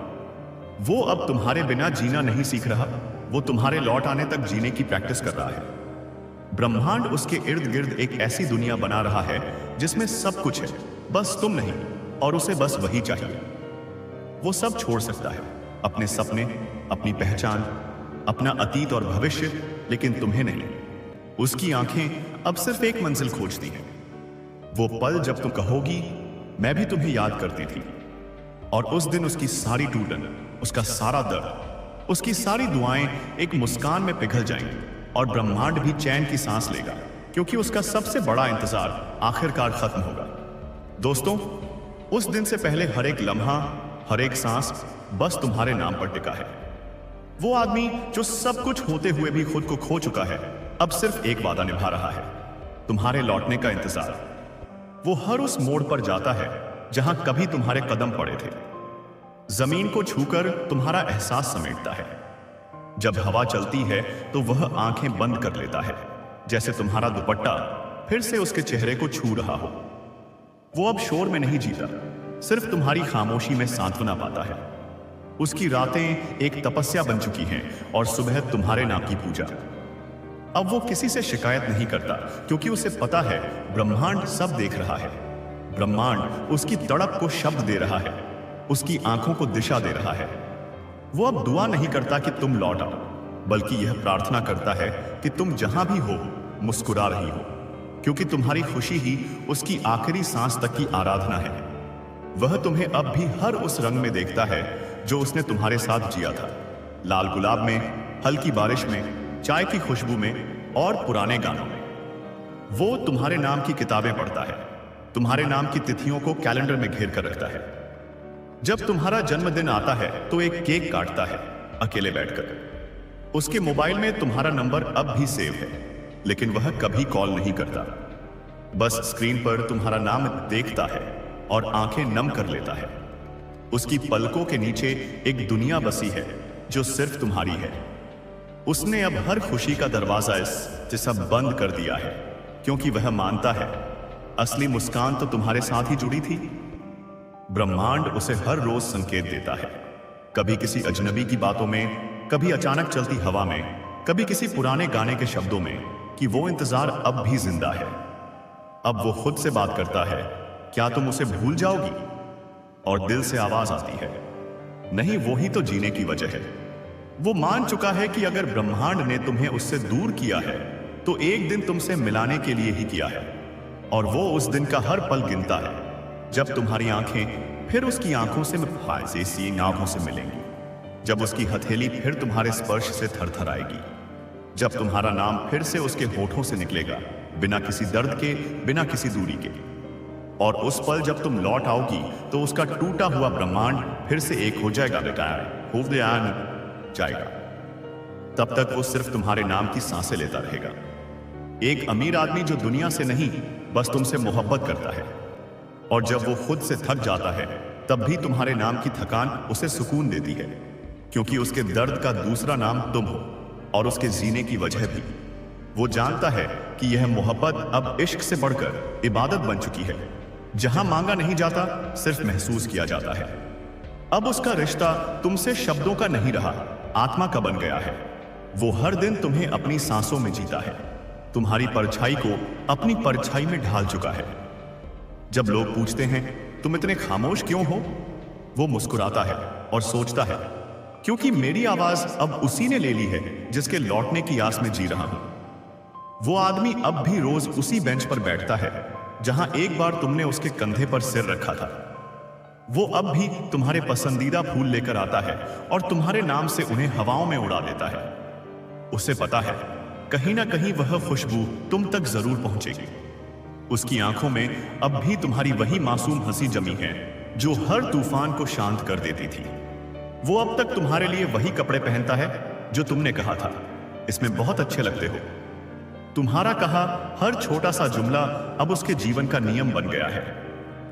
वो अब तुम्हारे बिना जीना नहीं सीख रहा, वो तुम्हारे लौट आने तक जीने की प्रैक्टिस कर रहा है। ब्रह्मांड उसके इर्द गिर्द एक ऐसी दुनिया बना रहा है जिसमें सब कुछ है, बस तुम नहीं, और उसे बस वही चाहिए। वो सब छोड़ सकता है, अपने सपने, अपनी पहचान, अपना अतीत और भविष्य, लेकिन तुम्हें नहीं। उसकी आंखें अब सिर्फ एक मंजिल खोजती हैं, वो पल जब तुम कहोगी मैं भी तुम्हें याद करती थी। और उस दिन उसकी सारी टूटन, उसका सारा दर्द, उसकी सारी दुआएं एक मुस्कान में पिघल जाएंगी और ब्रह्मांड भी चैन की सांस लेगा, क्योंकि उसका सबसे बड़ा इंतजार आखिरकार खत्म होगा। दोस्तों, उस दिन से पहले हर एक लम्हा, हर एक सांस बस तुम्हारे नाम पर टिका है। वो आदमी जो सब कुछ होते हुए भी खुद को खो चुका है, अब सिर्फ एक वादा निभा रहा है, तुम्हारे लौटने का इंतजार। वो हर उस मोड़ पर जाता है जहां कभी तुम्हारे कदम पड़े थे, जमीन को छूकर तुम्हारा एहसास समेटता है। जब हवा चलती है तो वह आंखें बंद कर लेता है, जैसे तुम्हारा दुपट्टा फिर से उसके चेहरे को छू रहा हो। वो अब शोर में नहीं जीता, सिर्फ तुम्हारी खामोशी में सांत्वना पाता है। उसकी रातें एक तपस्या बन चुकी हैं और सुबह तुम्हारे नाम की पूजा। अब वो किसी से शिकायत नहीं करता, क्योंकि उसे पता है ब्रह्मांड सब देख रहा है। ब्रह्मांड उसकी तड़प को शब्द दे रहा है, उसकी आंखों को दिशा दे रहा है। वो अब दुआ नहीं करता कि तुम लौट आओ, बल्कि यह प्रार्थना करता है कि तुम जहां भी हो मुस्कुरा रही हो, क्योंकि तुम्हारी खुशी ही उसकी आखिरी सांस तक की आराधना है। वह तुम्हें अब भी हर उस रंग में देखता है जो उसने तुम्हारे साथ जिया था, लाल गुलाब में, हल्की बारिश में, चाय की खुशबू में और पुराने गानों में। वो तुम्हारे नाम की किताबें पढ़ता है, तुम्हारे नाम की तिथियों को कैलेंडर में घेर कर रखता है। जब तुम्हारा जन्मदिन आता है तो एक केक काटता है अकेले बैठकर। उसके मोबाइल में तुम्हारा नंबर अब भी सेव है, लेकिन वह कभी कॉल नहीं करता। बस स्क्रीन पर तुम्हारा नाम देखता है और आंखें नम कर लेता है। उसकी पलकों के नीचे एक दुनिया बसी है जो सिर्फ तुम्हारी है। उसने अब हर खुशी का दरवाजा इससे सब बंद कर दिया है, क्योंकि वह मानता है असली मुस्कान तो तुम्हारे साथ ही जुड़ी थी। ब्रह्मांड उसे हर रोज संकेत देता है, कभी किसी अजनबी की बातों में, कभी अचानक चलती हवा में, कभी किसी पुराने गाने के शब्दों में, कि वो इंतजार अब भी जिंदा है। अब वो खुद से बात करता है, क्या तुम उसे भूल जाओगी? और दिल से आवाज आती है, नहीं, वो ही तो जीने की वजह है। वो मान चुका है कि अगर ब्रह्मांड ने तुम्हें उससे दूर किया है तो एक दिन तुमसे मिलाने के लिए ही किया है, और वो उस दिन का हर पल गिनता है जब तुम्हारी आंखें फिर उसकी आंखों से आंखों से मिलेंगी, जब उसकी हथेली फिर तुम्हारे स्पर्श से थरथराएगी, जब तुम्हारा नाम फिर से उसके होठों से निकलेगा, बिना किसी दर्द के, बिना किसी दूरी के। और उस पल जब तुम लौट आओगी तो उसका टूटा हुआ ब्रह्मांड फिर से एक हो जाएगा, जाएगा। तब तक वो सिर्फ तुम्हारे नाम की सांसें लेता रहेगा। एक अमीर आदमी जो दुनिया से नहीं, बस तुमसे मोहब्बत करता है, और जब वो खुद से थक जाता है तब भी तुम्हारे नाम की थकान उसे सुकून देती है, क्योंकि उसके दर्द का दूसरा नाम तुम हो और उसके जीने की वजह भी। वो जानता है कि यह मोहब्बत अब इश्क से बढ़कर इबादत बन चुकी है, जहां मांगा नहीं जाता, सिर्फ महसूस किया जाता है। अब उसका रिश्ता तुमसे शब्दों का नहीं रहा, आत्मा का बन गया है। वो हर दिन तुम्हें अपनी सांसों में जीता है, तुम्हारी परछाई को अपनी परछाई में ढाल चुका है। जब लोग पूछते हैं तुम इतने खामोश क्यों हो, वो मुस्कुराता है और सोचता है, क्योंकि मेरी आवाज अब उसी ने ले ली है जिसके लौटने की आस में जी रहा हूं। वो आदमी अब भी रोज उसी बेंच पर बैठता है जहां एक बार तुमने उसके कंधे पर सिर रखा था। वो अब भी तुम्हारे पसंदीदा फूल लेकर आता है और तुम्हारे नाम से उन्हें हवाओं में उड़ा देता है। उसे पता है कहीं ना कहीं वह खुशबू तुम तक जरूर पहुंचेगी। उसकी आंखों में अब भी तुम्हारी वही मासूम हंसी जमी है जो हर तूफान को शांत कर देती थी। वो अब तक तुम्हारे लिए वही कपड़े पहनता है जो तुमने कहा था, इसमें बहुत अच्छे लगते हो। तुम्हारा कहा हर छोटा सा जुमला अब उसके जीवन का नियम बन गया है।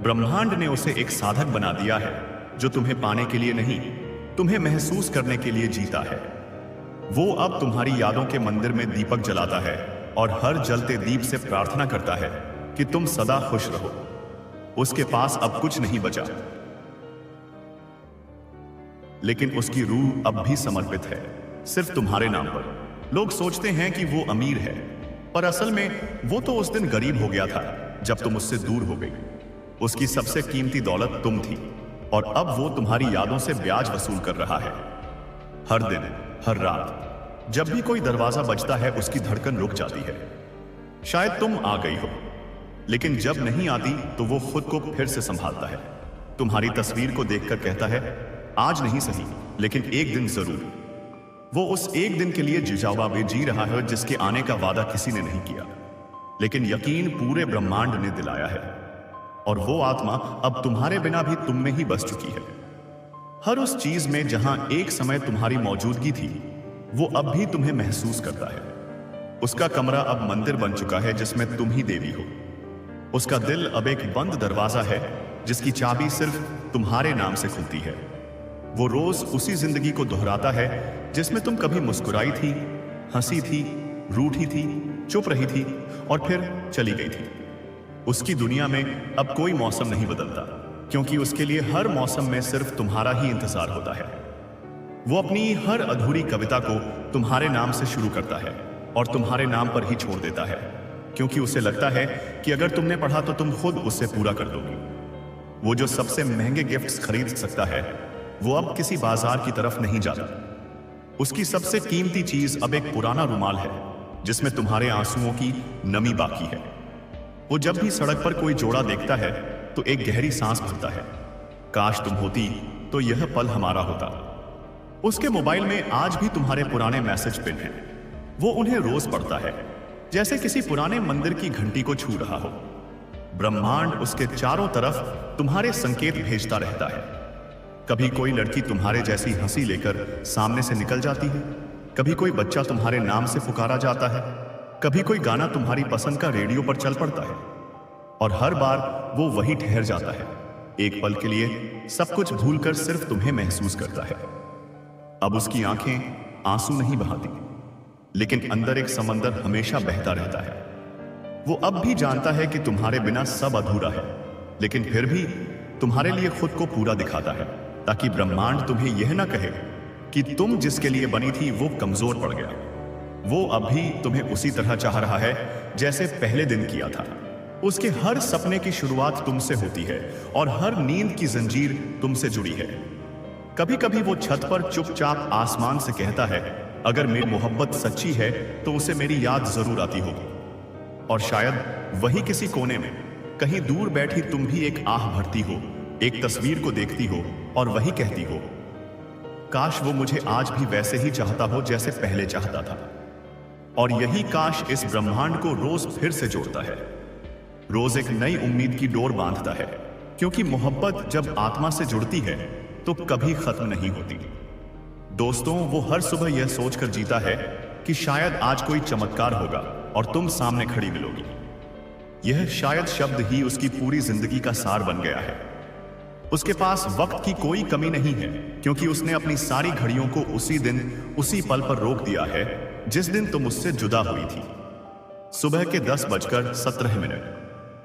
ब्रह्मांड ने उसे एक साधक बना दिया है जो तुम्हें पाने के लिए नहीं, तुम्हें महसूस करने के लिए जीता है। वो अब तुम्हारी यादों के मंदिर में दीपक जलाता है और हर जलते दीप से प्रार्थना करता है कि तुम सदा खुश रहो। उसके पास अब कुछ नहीं बचा, लेकिन उसकी रूह अब भी समर्पित है सिर्फ तुम्हारे नाम पर। लोग सोचते हैं कि वो अमीर है, पर असल में वो तो उस दिन गरीब हो गया था जब तुम उससे दूर हो गई। उसकी सबसे कीमती दौलत तुम थी, और अब वो तुम्हारी यादों से ब्याज वसूल कर रहा है। हर दिन, हर रात जब भी कोई दरवाजा बजता है उसकी धड़कन रुक जाती है। शायद तुम आ गई हो, लेकिन जब नहीं आती तो वो खुद को फिर से संभालता है। तुम्हारी तस्वीर को देखकर कहता है, आज नहीं सही लेकिन एक दिन जरूर। वो उस एक दिन के लिए जिजावा जी रहा है जिसके आने का वादा किसी ने नहीं किया, लेकिन यकीन पूरे ब्रह्मांड ने दिलाया है। और वो आत्मा अब तुम्हारे बिना भी तुम में ही बस चुकी है। हर उस चीज में जहां एक समय तुम्हारी मौजूदगी थी, वो अब भी तुम्हें महसूस करता है। उसका कमरा अब मंदिर बन चुका है जिसमें तुम ही देवी हो। उसका दिल अब एक बंद दरवाजा है जिसकी चाबी सिर्फ तुम्हारे नाम से खुलती है। वो रोज उसी जिंदगी को दोहराता है जिसमें तुम कभी मुस्कुराई थी, हंसी थी, रूठी थी, चुप रही थी और फिर चली गई थी। उसकी दुनिया में अब कोई मौसम नहीं बदलता, क्योंकि उसके लिए हर मौसम में सिर्फ तुम्हारा ही इंतजार होता है। वो अपनी हर अधूरी कविता को तुम्हारे नाम से शुरू करता है और तुम्हारे नाम पर ही छोड़ देता है, क्योंकि उसे लगता है कि अगर तुमने पढ़ा तो तुम खुद उससे पूरा कर दोगी। वो जो सबसे महंगे गिफ्ट्स खरीद सकता है, वो अब किसी बाजार की तरफ नहीं जाता। उसकी सबसे कीमती चीज अब एक पुराना रुमाल है जिसमें तुम्हारे आंसुओं की नमी बाकी है। वो जब भी सड़क पर कोई जोड़ा देखता है तो एक गहरी सांस भरता है, काश तुम होती तो यह पल हमारा होता। उसके मोबाइल में आज भी तुम्हारे पुराने मैसेज पिन हैं। वो उन्हें रोज पढ़ता है जैसे किसी पुराने मंदिर की घंटी को छू रहा हो। ब्रह्मांड उसके चारों तरफ तुम्हारे संकेत भेजता रहता है। कभी कोई लड़की तुम्हारे जैसी हंसी लेकर सामने से निकल जाती है, कभी कोई बच्चा तुम्हारे नाम से पुकारा जाता है, कभी कोई गाना तुम्हारी पसंद का रेडियो पर चल पड़ता है, और हर बार वो वही ठहर जाता है, एक पल के लिए सब कुछ भूलकर सिर्फ तुम्हें महसूस करता है। अब उसकी आंखें आंसू नहीं बहाती, लेकिन अंदर एक समंदर हमेशा बहता रहता है। वो अब भी जानता है कि तुम्हारे बिना सब अधूरा है, लेकिन फिर भी तुम्हारे लिए खुद को पूरा दिखाता है, ताकि ब्रह्मांड तुम्हें यह ना कहे कि तुम जिसके लिए बनी थी वो कमजोर पड़ गया। वो अब भी तुम्हें उसी तरह चाह रहा है जैसे पहले दिन किया था। उसके हर सपने की शुरुआत तुमसे होती है और हर नींद की जंजीर तुमसे जुड़ी है। कभी कभी वो छत पर चुपचाप आसमान से कहता है, अगर मेरी मोहब्बत सच्ची है तो उसे मेरी याद जरूर आती होगी। और शायद वही किसी कोने में कहीं दूर बैठी तुम भी एक आह भरती हो, एक तस्वीर को देखती हो और वही कहती हो, काश वो मुझे आज भी वैसे ही चाहता हो जैसे पहले चाहता था। और यही काश इस ब्रह्मांड को रोज फिर से जोड़ता है, रोज एक नई उम्मीद की डोर बांधता है, क्योंकि मोहब्बत जब आत्मा से जुड़ती है तो कभी खत्म नहीं होती। दोस्तों, वो हर सुबह यह सोचकर जीता है कि शायद आज कोई चमत्कार होगा और तुम सामने खड़ी मिलोगी। यह शायद शब्द ही उसकी पूरी जिंदगी का सार बन गया है। उसके पास वक्त की कोई कमी नहीं है, क्योंकि उसने अपनी सारी घड़ियों को उसी दिन उसी पल पर रोक दिया है जिस दिन तुम उससे जुदा हुई थी। सुबह के 10:17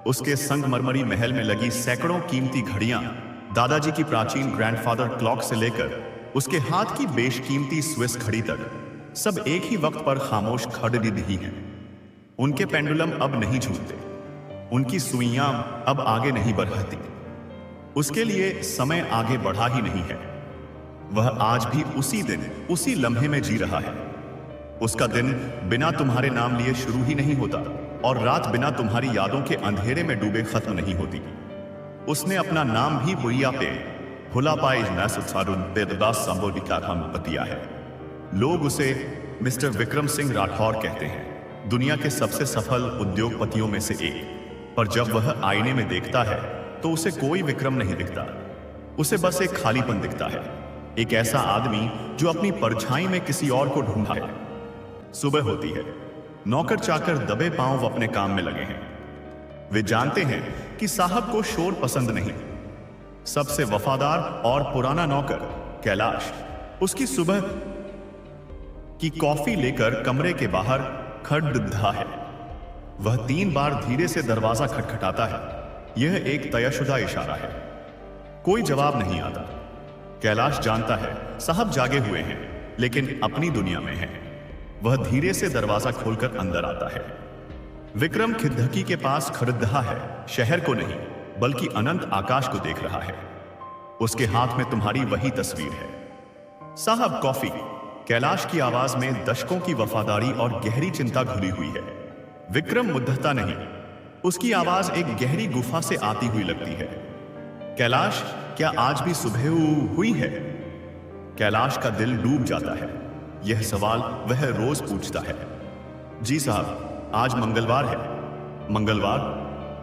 उसके संगमरमरी महल में लगी सैकड़ों कीमती घड़ियां, दादाजी की प्राचीन ग्रैंडफादर क्लॉक से लेकर उसके हाथ की बेशकीमती स्विस घड़ी तक, सब एक ही वक्त पर खामोश खड़ी रही हैं। उनके पेंडुलम अब नहीं झूलते, उनकी सुइयां अब आगे नहीं बढ़ती। उसके लिए समय आगे बढ़ा ही नहीं है। वह आज भी उसी दिन उसी लम्हे में जी रहा है। उसका दिन बिना तुम्हारे नाम लिए शुरू ही नहीं होता और रात बिना तुम्हारी यादों के अंधेरे में डूबे खत्म नहीं होती। उसने अपना नाम भी बुढ़िया पे भुला पाए बतिया है। लोग उसे मिस्टर विक्रम सिंह राठौर कहते हैं, दुनिया के सबसे सफल उद्योगपतियों में से एक। पर जब वह आईने में देखता है तो उसे कोई विक्रम नहीं दिखता, उसे बस एक खालीपन दिखता है, एक ऐसा आदमी जो अपनी परछाई में किसी और को ढूंढा है। सुबह होती है, नौकर चाकर दबे पांव अपने काम में लगे हैं। वे जानते हैं कि साहब को शोर पसंद नहीं। सबसे वफादार और पुराना नौकर कैलाश उसकी सुबह की कॉफी लेकर कमरे के बाहर खड़ा है। वह 3 बार धीरे से दरवाजा खटखटाता है। यह एक तयशुदा इशारा है। कोई जवाब नहीं आता। कैलाश जानता है साहब जागे हुए हैं, लेकिन अपनी दुनिया में हैं। वह धीरे से दरवाजा खोलकर अंदर आता है। विक्रम खिदधकी के पास खड़ा है, शहर को नहीं बल्कि अनंत आकाश को देख रहा है। उसके हाथ में तुम्हारी वही तस्वीर है। साहब कॉफी। कैलाश की आवाज में दशकों की वफादारी और गहरी चिंता घुली हुई है। विक्रम मुद्दता नहीं, उसकी आवाज एक गहरी गुफा से आती हुई लगती है। कैलाश, क्या आज भी सुबह हुई है? कैलाश का दिल डूब जाता है। यह सवाल वह रोज पूछता है। जी साहब, आज मंगलवार है। मंगलवार?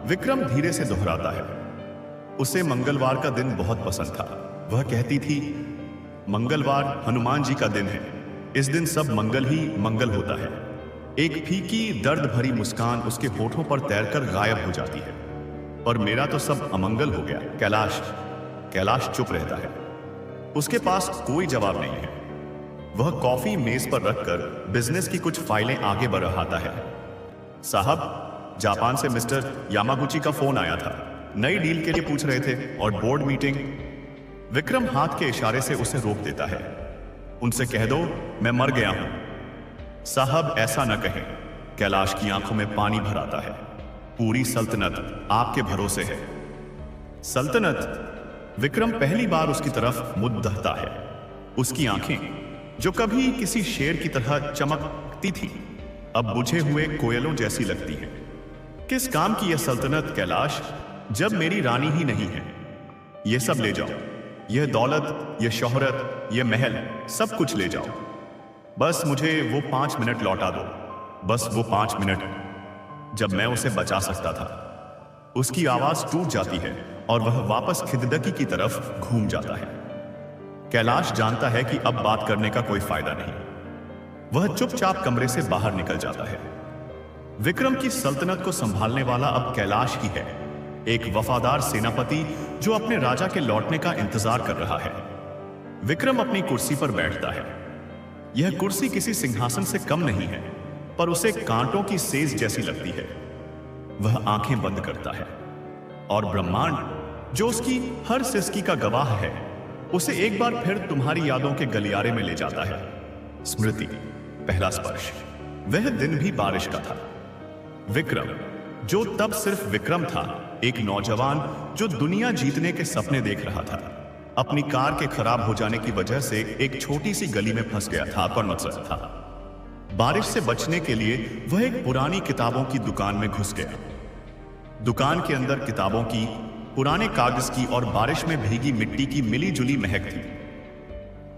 विक्रम धीरे से दोहराता है। उसे मंगलवार का दिन बहुत पसंद था। वह कहती थी, मंगलवार हनुमान जी का दिन है, इस दिन सब मंगल ही मंगल होता है। एक फीकी दर्द भरी मुस्कान उसके होठों पर तैरकर गायब हो जाती है। और मेरा तो सब अमंगल हो गया। कैलाश चुप रहता है। उसके पास कोई जवाब नहीं है। वह कॉफी मेज पर रखकर बिजनेस की कुछ फाइलें आगे बढ़ाता है। साहब, जापान से मिस्टर यामागुची का फोन आया था, नई डील के लिए पूछ रहे थे और बोर्ड मीटिंग। विक्रम हाथ के इशारे से उसे रोक देता है। उनसे कह दो मैं मर गया हूं। साहब, ऐसा न कहें। कैलाश की आंखों में पानी भर आता है। पूरी सल्तनत आपके भरोसे है। सल्तनत? विक्रम पहली बार उसकी तरफ मुद्दता है। उसकी आंखें जो कभी किसी शेर की तरह चमकती थी अब बुझे हुए कोयलों जैसी लगती है। किस काम की यह सल्तनत कैलाश, जब मेरी रानी ही नहीं है? यह सब ले जाओ, यह दौलत, यह शोहरत, यह महल, सब कुछ ले जाओ। बस मुझे वो 5 मिनट लौटा दो, बस वो 5 मिनट जब मैं उसे बचा सकता था। उसकी आवाज टूट जाती है और वह वापस खिददकी की तरफ घूम जाता है। कैलाश जानता है कि अब बात करने का कोई फायदा नहीं। वह चुपचाप कमरे से बाहर निकल जाता है। विक्रम की सल्तनत को संभालने वाला अब कैलाश ही है, एक वफादार सेनापति जो अपने राजा के लौटने का इंतजार कर रहा है। विक्रम अपनी कुर्सी पर बैठता है। यह कुर्सी किसी सिंहासन से कम नहीं है, पर उसे कांटों की सेज जैसी लगती है। वह आंखें बंद करता है और ब्रह्मांड, जो उसकी हर सिसकी का गवाह है, उसे एक बार फिर तुम्हारी यादों के गलियारे में ले जाता है। स्मृति, पहला स्पर्श। वह दिन भी बारिश का था। विक्रम, जो तब सिर्फ विक्रम था, एक नौजवान जो दुनिया जीतने के सपने देख रहा था, अपनी कार के खराब हो जाने की वजह से एक छोटी सी गली में फंस गया था पर मकसद था। बारिश से बचने के लिए वह एक पुरानी किताबों की दुकान में घुस गया। दुकान के अंदर किताबों की, पुराने कागज की और बारिश में भीगी मिट्टी की मिली जुली महक थी।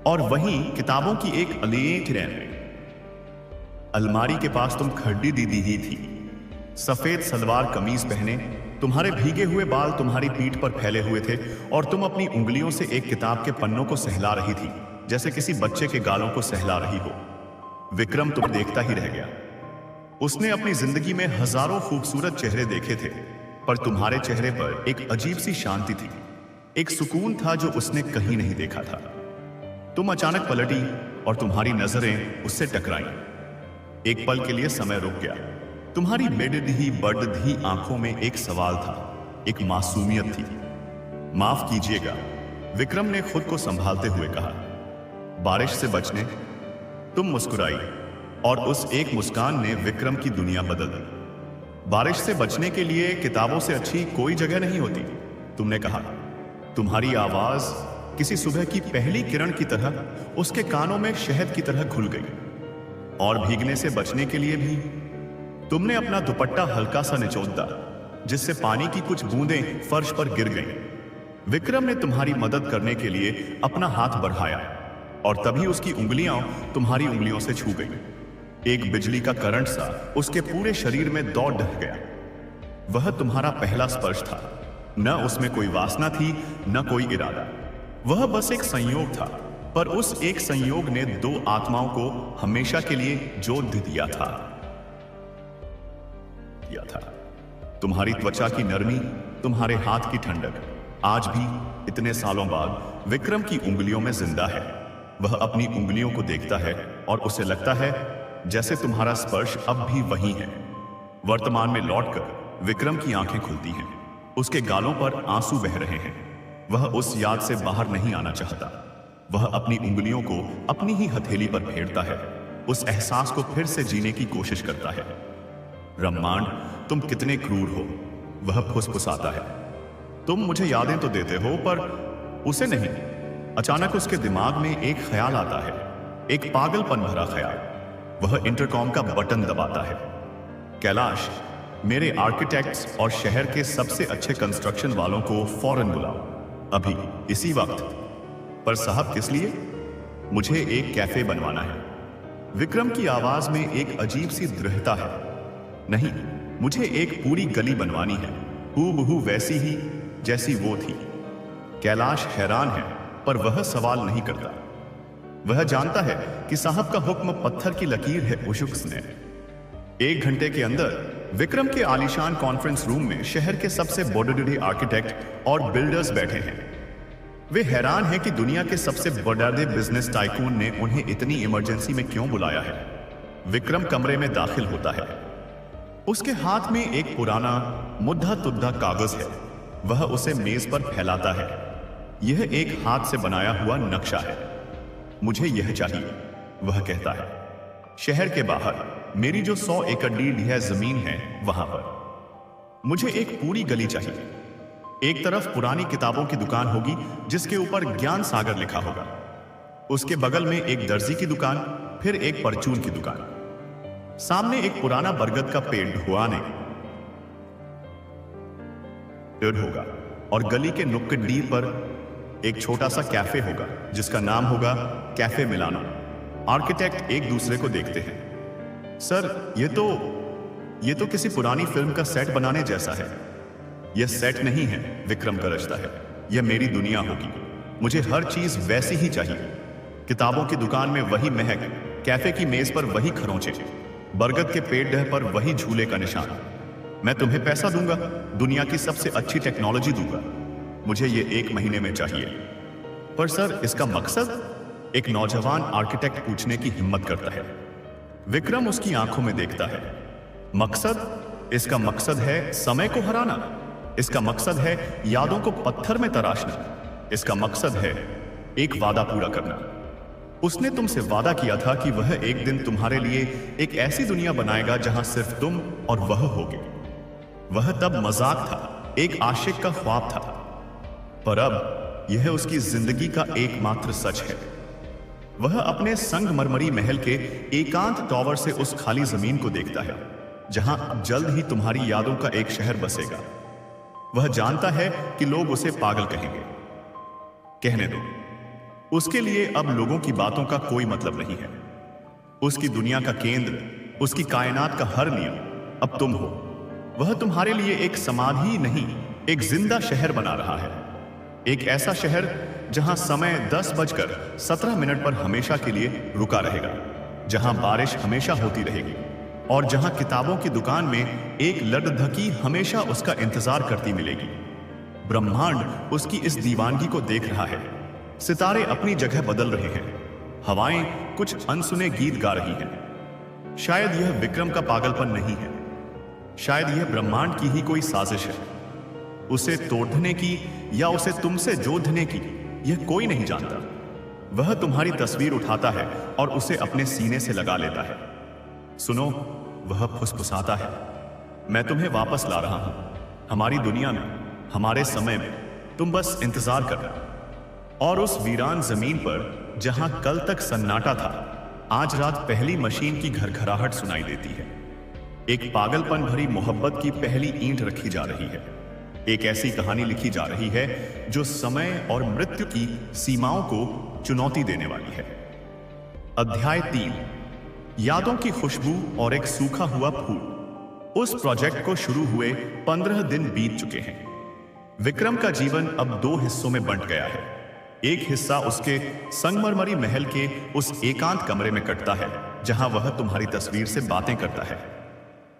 और वहीं किताबों की एक अलीट रैक। अलमारी के पास तुम खड्डी दीदी ही थी, सफेद सलवार कमीज पहने, तुम्हारे भीगे हुए बाल तुम्हारी पीठ पर फैले हुए थे और तुम अपनी उंगलियों से एक किताब के पन्नों को सहला रही थी, जैसे किसी बच्चे के गालों को सहला रही हो। विक्रम तुम्हें देखता ही रह गया। उसने अपनी जिंदगी में हजारों खूबसूरत चेहरे देखे थे, पर तुम्हारे चेहरे पर एक अजीब सी शांति थी, एक सुकून था जो उसने कहीं नहीं देखा था। तुम अचानक पलटी और तुम्हारी नजरें उससे टकराईं। एक पल के लिए समय रुक गया। तुम्हारी बेडधी बड़धी आंखों में एक सवाल था, एक मासूमियत थी। माफ कीजिएगा, विक्रम ने खुद को संभालते हुए कहा। बारिश से बचने? तुम मुस्कुराई और उस एक मुस्कान ने विक्रम की दुनिया बदल दी। बारिश से बचने के लिए किताबों से अच्छी कोई जगह नहीं होती, तुमने कहा। तुम्हारी आवाज किसी सुबह की पहली किरण की तरह उसके कानों में शहद की तरह घुल गई। और भीगने से बचने के लिए भी तुमने अपना दुपट्टा हल्का सा निचोड़ा, जिससे पानी की कुछ बूंदें फर्श पर गिर गईं। विक्रम ने तुम्हारी मदद करने के लिए अपना हाथ बढ़ाया और तभी उसकी उंगलियां तुम्हारी उंगलियों से छू गई। एक बिजली का करंट सा उसके पूरे शरीर में दौड़ ढह गया। वह तुम्हारा पहला स्पर्श था। न उसमें कोई वासना थी, न कोई इरादा। वह बस एक संयोग था, पर उस एक संयोग ने दो आत्माओं को हमेशा के लिए जोड़ दिया था। तुम्हारी त्वचा की नरमी, तुम्हारे हाथ की ठंडक, आज भी इतने सालों बाद विक्रम की उंगलियों में जिंदा है। वह अपनी उंगलियों को देखता है और उसे लगता है जैसे तुम्हारा स्पर्श अब भी वही है। वर्तमान में लौटकर विक्रम की आंखें खुलती हैं। उसके गालों पर आंसू बह रहे हैं। वह उस याद से बाहर नहीं आना चाहता। वह अपनी उंगलियों को अपनी ही हथेली पर फेरता है, उस एहसास को फिर से जीने की कोशिश करता है। ब्रह्मांड, तुम कितने क्रूर हो, वह फुसफुसाता है। तुम मुझे यादें तो देते हो, पर उसे नहीं। अचानक उसके दिमाग में एक ख्याल आता है, एक पागलपन भरा ख्याल। वह इंटरकॉम का बटन दबाता है। कैलाश, मेरे आर्किटेक्ट्स और शहर के सबसे अच्छे कंस्ट्रक्शन वालों को फौरन बुलाओ, अभी, इसी वक्त। पर साहब, किस लिए? मुझे एक कैफे बनवाना है। विक्रम की आवाज में एक अजीब सी दृढ़ता है। नहीं, मुझे एक पूरी गली बनवानी है, हूबहू वैसी ही जैसी वो थी। कैलाश हैरान है, पर वह सवाल नहीं करता। वह जानता है कि साहब का हुक्म पत्थर की लकीर है। उशुक्स ने 1 घंटे के अंदर विक्रम के आलीशान कॉन्फ्रेंस रूम में शहर के सबसे बड़े आर्किटेक्ट और बिल्डर्स बैठे हैं। वे हैरान हैं कि दुनिया के सबसे बड़े बिजनेस टाइकून ने उन्हें इतनी इमरजेंसी में क्यों बुलाया है। विक्रम कमरे में दाखिल होता है। उसके हाथ में एक पुराना मुद्दा तुद्दा कागज है। वह उसे मेज पर फैलाता है। यह एक हाथ से बनाया हुआ नक्शा है। मुझे यह चाहिए, वह कहता है। शहर के बाहर मेरी जो 100 एकड़ डीड है जमीन है, वहां पर मुझे एक पूरी गली चाहिए। एक तरफ पुरानी किताबों की दुकान होगी जिसके ऊपर ज्ञान सागर लिखा होगा। उसके बगल में एक दर्जी की दुकान, फिर एक परचून की दुकान। सामने एक पुराना बरगद का पेड़ ढुआने होगा और गली के नुक्कड़ पर एक छोटा सा कैफे होगा जिसका नाम होगा कैफे मिलानो। आर्किटेक्ट एक दूसरे को देखते हैं। सर, ये तो किसी पुरानी फिल्म का सेट बनाने जैसा है। यह सेट नहीं है, विक्रम गरजता है। यह मेरी दुनिया होगी। मुझे हर चीज वैसी ही चाहिए। किताबों की दुकान में वही महक, कैफे की मेज पर वही खरोंचे, बरगद के पेड़ डह पर वही झूले का निशान। मैं तुम्हें पैसा दूंगा, दुनिया की सबसे अच्छी टेक्नोलॉजी दूंगा। मुझे ये 1 महीने में चाहिए। पर सर, इसका मकसद? एक नौजवान आर्किटेक्ट पूछने की हिम्मत करता है। विक्रम उसकी आंखों में देखता है। मकसद? इसका मकसद है समय को हराना। इसका मकसद है यादों को पत्थर में तराशना। इसका मकसद है एक वादा पूरा करना। उसने तुमसे वादा किया था कि वह एक दिन तुम्हारे लिए एक ऐसी दुनिया बनाएगा जहां सिर्फ तुम और वह होगे। वह तब मजाक था, एक आशिक का ख्वाब था। पर अब यह उसकी जिंदगी का एकमात्र सच है। वह अपने संगमरमरी महल के एकांत टॉवर से उस खाली जमीन को देखता है जहां जल्द ही तुम्हारी यादों का एक शहर बसेगा। वह जानता है कि लोग उसे पागल कहेंगे। कहने दो, उसके लिए अब लोगों की बातों का कोई मतलब नहीं है। उसकी दुनिया का केंद्र, उसकी कायनात का हर नियम अब तुम हो। वह तुम्हारे लिए एक समाधि नहीं, एक जिंदा शहर बना रहा है। एक ऐसा शहर जहां समय 10:17 पर हमेशा के लिए रुका रहेगा, जहां बारिश हमेशा होती रहेगी और जहां किताबों की दुकान में एक लड़धकी हमेशा उसका इंतजार करती मिलेगी। ब्रह्मांड उसकी इस दीवानगी को देख रहा है। सितारे अपनी जगह बदल रहे हैं। हवाएं कुछ अनसुने गीत गा रही हैं। शायद यह विक्रम का पागलपन नहीं है, शायद यह ब्रह्मांड की ही कोई साजिश है। उसे तोड़ने की या उसे तुमसे जोड़ने की यह कोई नहीं जानता। वह तुम्हारी तस्वीर उठाता है और उसे अपने सीने से लगा लेता है। सुनो, वह फुसफुसाता है, मैं तुम्हें वापस ला रहा हूं, हमारी दुनिया में, हमारे समय में। तुम बस इंतजार करना। और उस वीरान जमीन पर जहां कल तक सन्नाटा था, आज रात पहली मशीन की घरघराहट सुनाई देती है। एक पागलपन भरी मोहब्बत की पहली ईंट रखी जा रही है। एक ऐसी कहानी लिखी जा रही है जो समय और मृत्यु की सीमाओं को चुनौती देने वाली है। अध्याय 3, यादों की खुशबू और एक सूखा हुआ फूल। उस प्रोजेक्ट को शुरू हुए 15 दिन बीत चुके हैं। विक्रम का जीवन अब 2 हिस्सों में बंट गया है। एक हिस्सा उसके संगमरमरी महल के उस एकांत कमरे में कटता है जहां वह तुम्हारी तस्वीर से बातें करता है,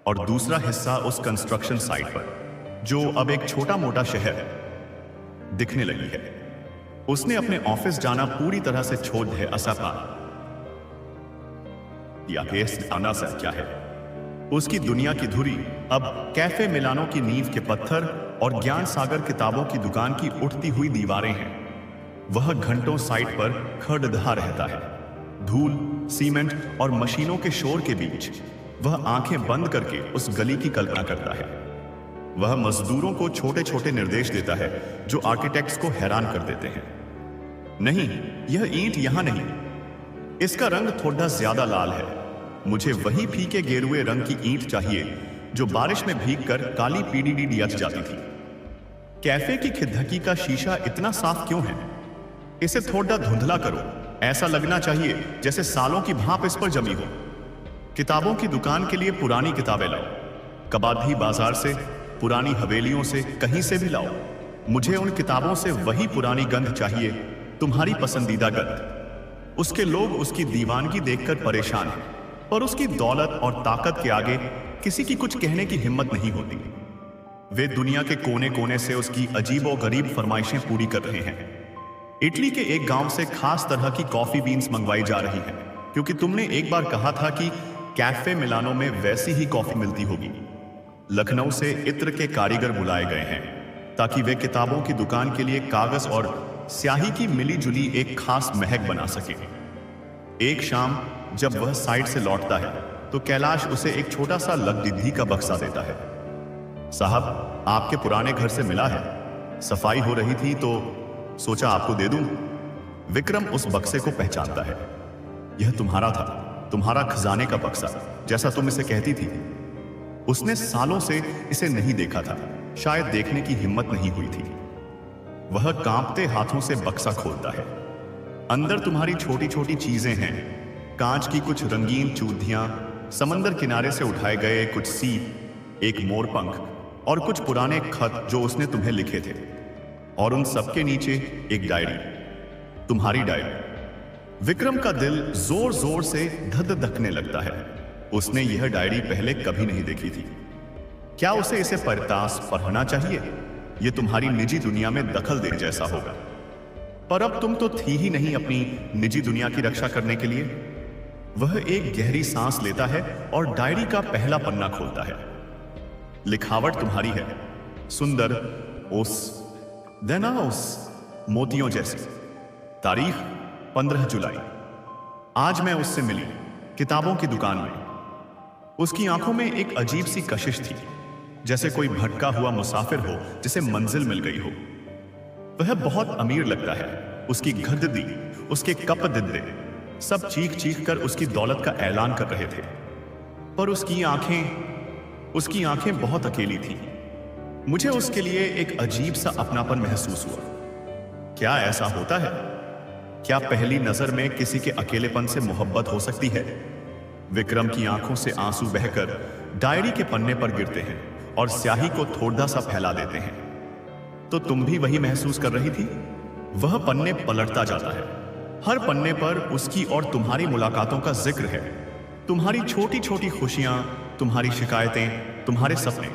और दूसरा हिस्सा उस कंस्ट्रक्शन साइट पर जो अब एक छोटा मोटा शहर दिखने लगी है। उसने अपने ऑफिस जाना पूरी तरह से छोड़ दिया। आना सा क्या है? उसकी दुनिया की धुरी अब कैफे मिलानो की नींव के पत्थर और ज्ञान सागर किताबों की दुकान की उठती हुई दीवारें हैं। वह घंटों साइट पर खड़दहा रहता है। धूल, सीमेंट और मशीनों के शोर के बीच वह आंखें बंद करके उस गली की कल्पना करता है। वह मजदूरों को छोटे छोटे निर्देश देता है जो आर्किटेक्ट्स को हैरान कर देते हैं। नहीं, यह ईंट यहां नहीं, इसका रंग थोड़ा ज्यादा लाल है। मुझे वही फीके गेरुए रंग की ईंट चाहिए जो बारिश में भीगकर काली पीढ़ी दिया जाती थी। कैफे की खिदधकी का शीशा इतना साफ क्यों है? इसे थोड़ा धुंधला करो, ऐसा लगना चाहिए जैसे सालों की भाप इस पर जमी हो। किताबों की दुकान के लिए पुरानी किताबें लाओ, कबाधी बाजार से, पुरानी हवेलियों से, कहीं से भी लाओ। मुझे उन किताबों से वही पुरानी गंध चाहिए, तुम्हारी पसंदीदा गंध। उसके लोग उसकी दीवानगी देखकर परेशान हैं, पर उसकी दौलत और ताकत के आगे किसी की कुछ कहने की हिम्मत नहीं होती। वे दुनिया के कोने कोने से उसकी अजीब और गरीब फरमाइशें पूरी कर रहे हैं। इटली के एक गांव से खास तरह की कॉफी बीन्स मंगवाई जा रही हैं, क्योंकि तुमने एक बार कहा था कि कैफे मिलानो में वैसी ही कॉफी मिलती होगी। लखनऊ से इत्र के कारीगर बुलाए गए हैं ताकि वे किताबों की दुकान के लिए कागज और स्याही की मिली जुली एक खास महक बना सके। एक शाम जब वह साइट से लौटता है तो कैलाश उसे एक छोटा सा लकड़िद्धी का बक्सा देता है। साहब, आपके पुराने घर से मिला है, सफाई हो रही थी तो सोचा आपको दे दूं। विक्रम उस बक्से को पहचानता है। यह तुम्हारा था, तुम्हारा खजाने का बक्सा, जैसा तुम इसे कहती थी। उसने सालों से इसे नहीं देखा था, शायद देखने की हिम्मत नहीं हुई थी। वह कांपते हाथों से बक्सा खोलता है। अंदर तुम्हारी छोटी छोटी चीजें हैं, कांच की कुछ रंगीन चूड़ियां, समंदर किनारे से उठाए गए कुछ सीप, एक मोरपंख और कुछ पुराने खत जो उसने तुम्हें लिखे थे। और उन सबके नीचे एक डायरी, तुम्हारी डायरी। विक्रम का दिल जोर जोर से धक धकने लगता है। उसने यह डायरी पहले कभी नहीं देखी थी। क्या उसे इसे पढ़ना चाहिए? यह तुम्हारी निजी दुनिया में दखल देने जैसा होगा। पर अब तुम तो थी ही नहीं अपनी निजी दुनिया की रक्षा करने के लिए। वह एक गहरी सांस लेता है और डायरी का पहला पन्ना खोलता है। लिखावट तुम्हारी है, सुंदर, ओस देनाओस, मोतियों जैसी। तारीख 15 जुलाई। आज मैं उससे मिली, किताबों की दुकान में। उसकी आंखों में एक अजीब सी कशिश थी, जैसे कोई भटका हुआ मुसाफिर हो जिसे मंजिल मिल गई हो। वह बहुत अमीर लगता है। उसकी घददी, उसके कप दिद्दे सब चीख चीख कर उसकी दौलत का ऐलान कर रहे थे। पर उसकी आंखें बहुत अकेली थी। मुझे उसके लिए एक अजीब सा अपनापन महसूस हुआ। क्या ऐसा होता है? क्या पहली नजर में किसी के अकेलेपन से मोहब्बत हो सकती है? विक्रम की आंखों से आंसू बहकर डायरी के पन्ने पर गिरते हैं और स्याही को थोड़ा सा फैला देते हैं। तो तुम भी वही महसूस कर रही थी? वह पन्ने पलटता जाता है। हर पन्ने पर उसकी और तुम्हारी मुलाकातों का जिक्र है। तुम्हारी छोटी छोटी खुशियां, तुम्हारी शिकायतें, तुम्हारे सपने।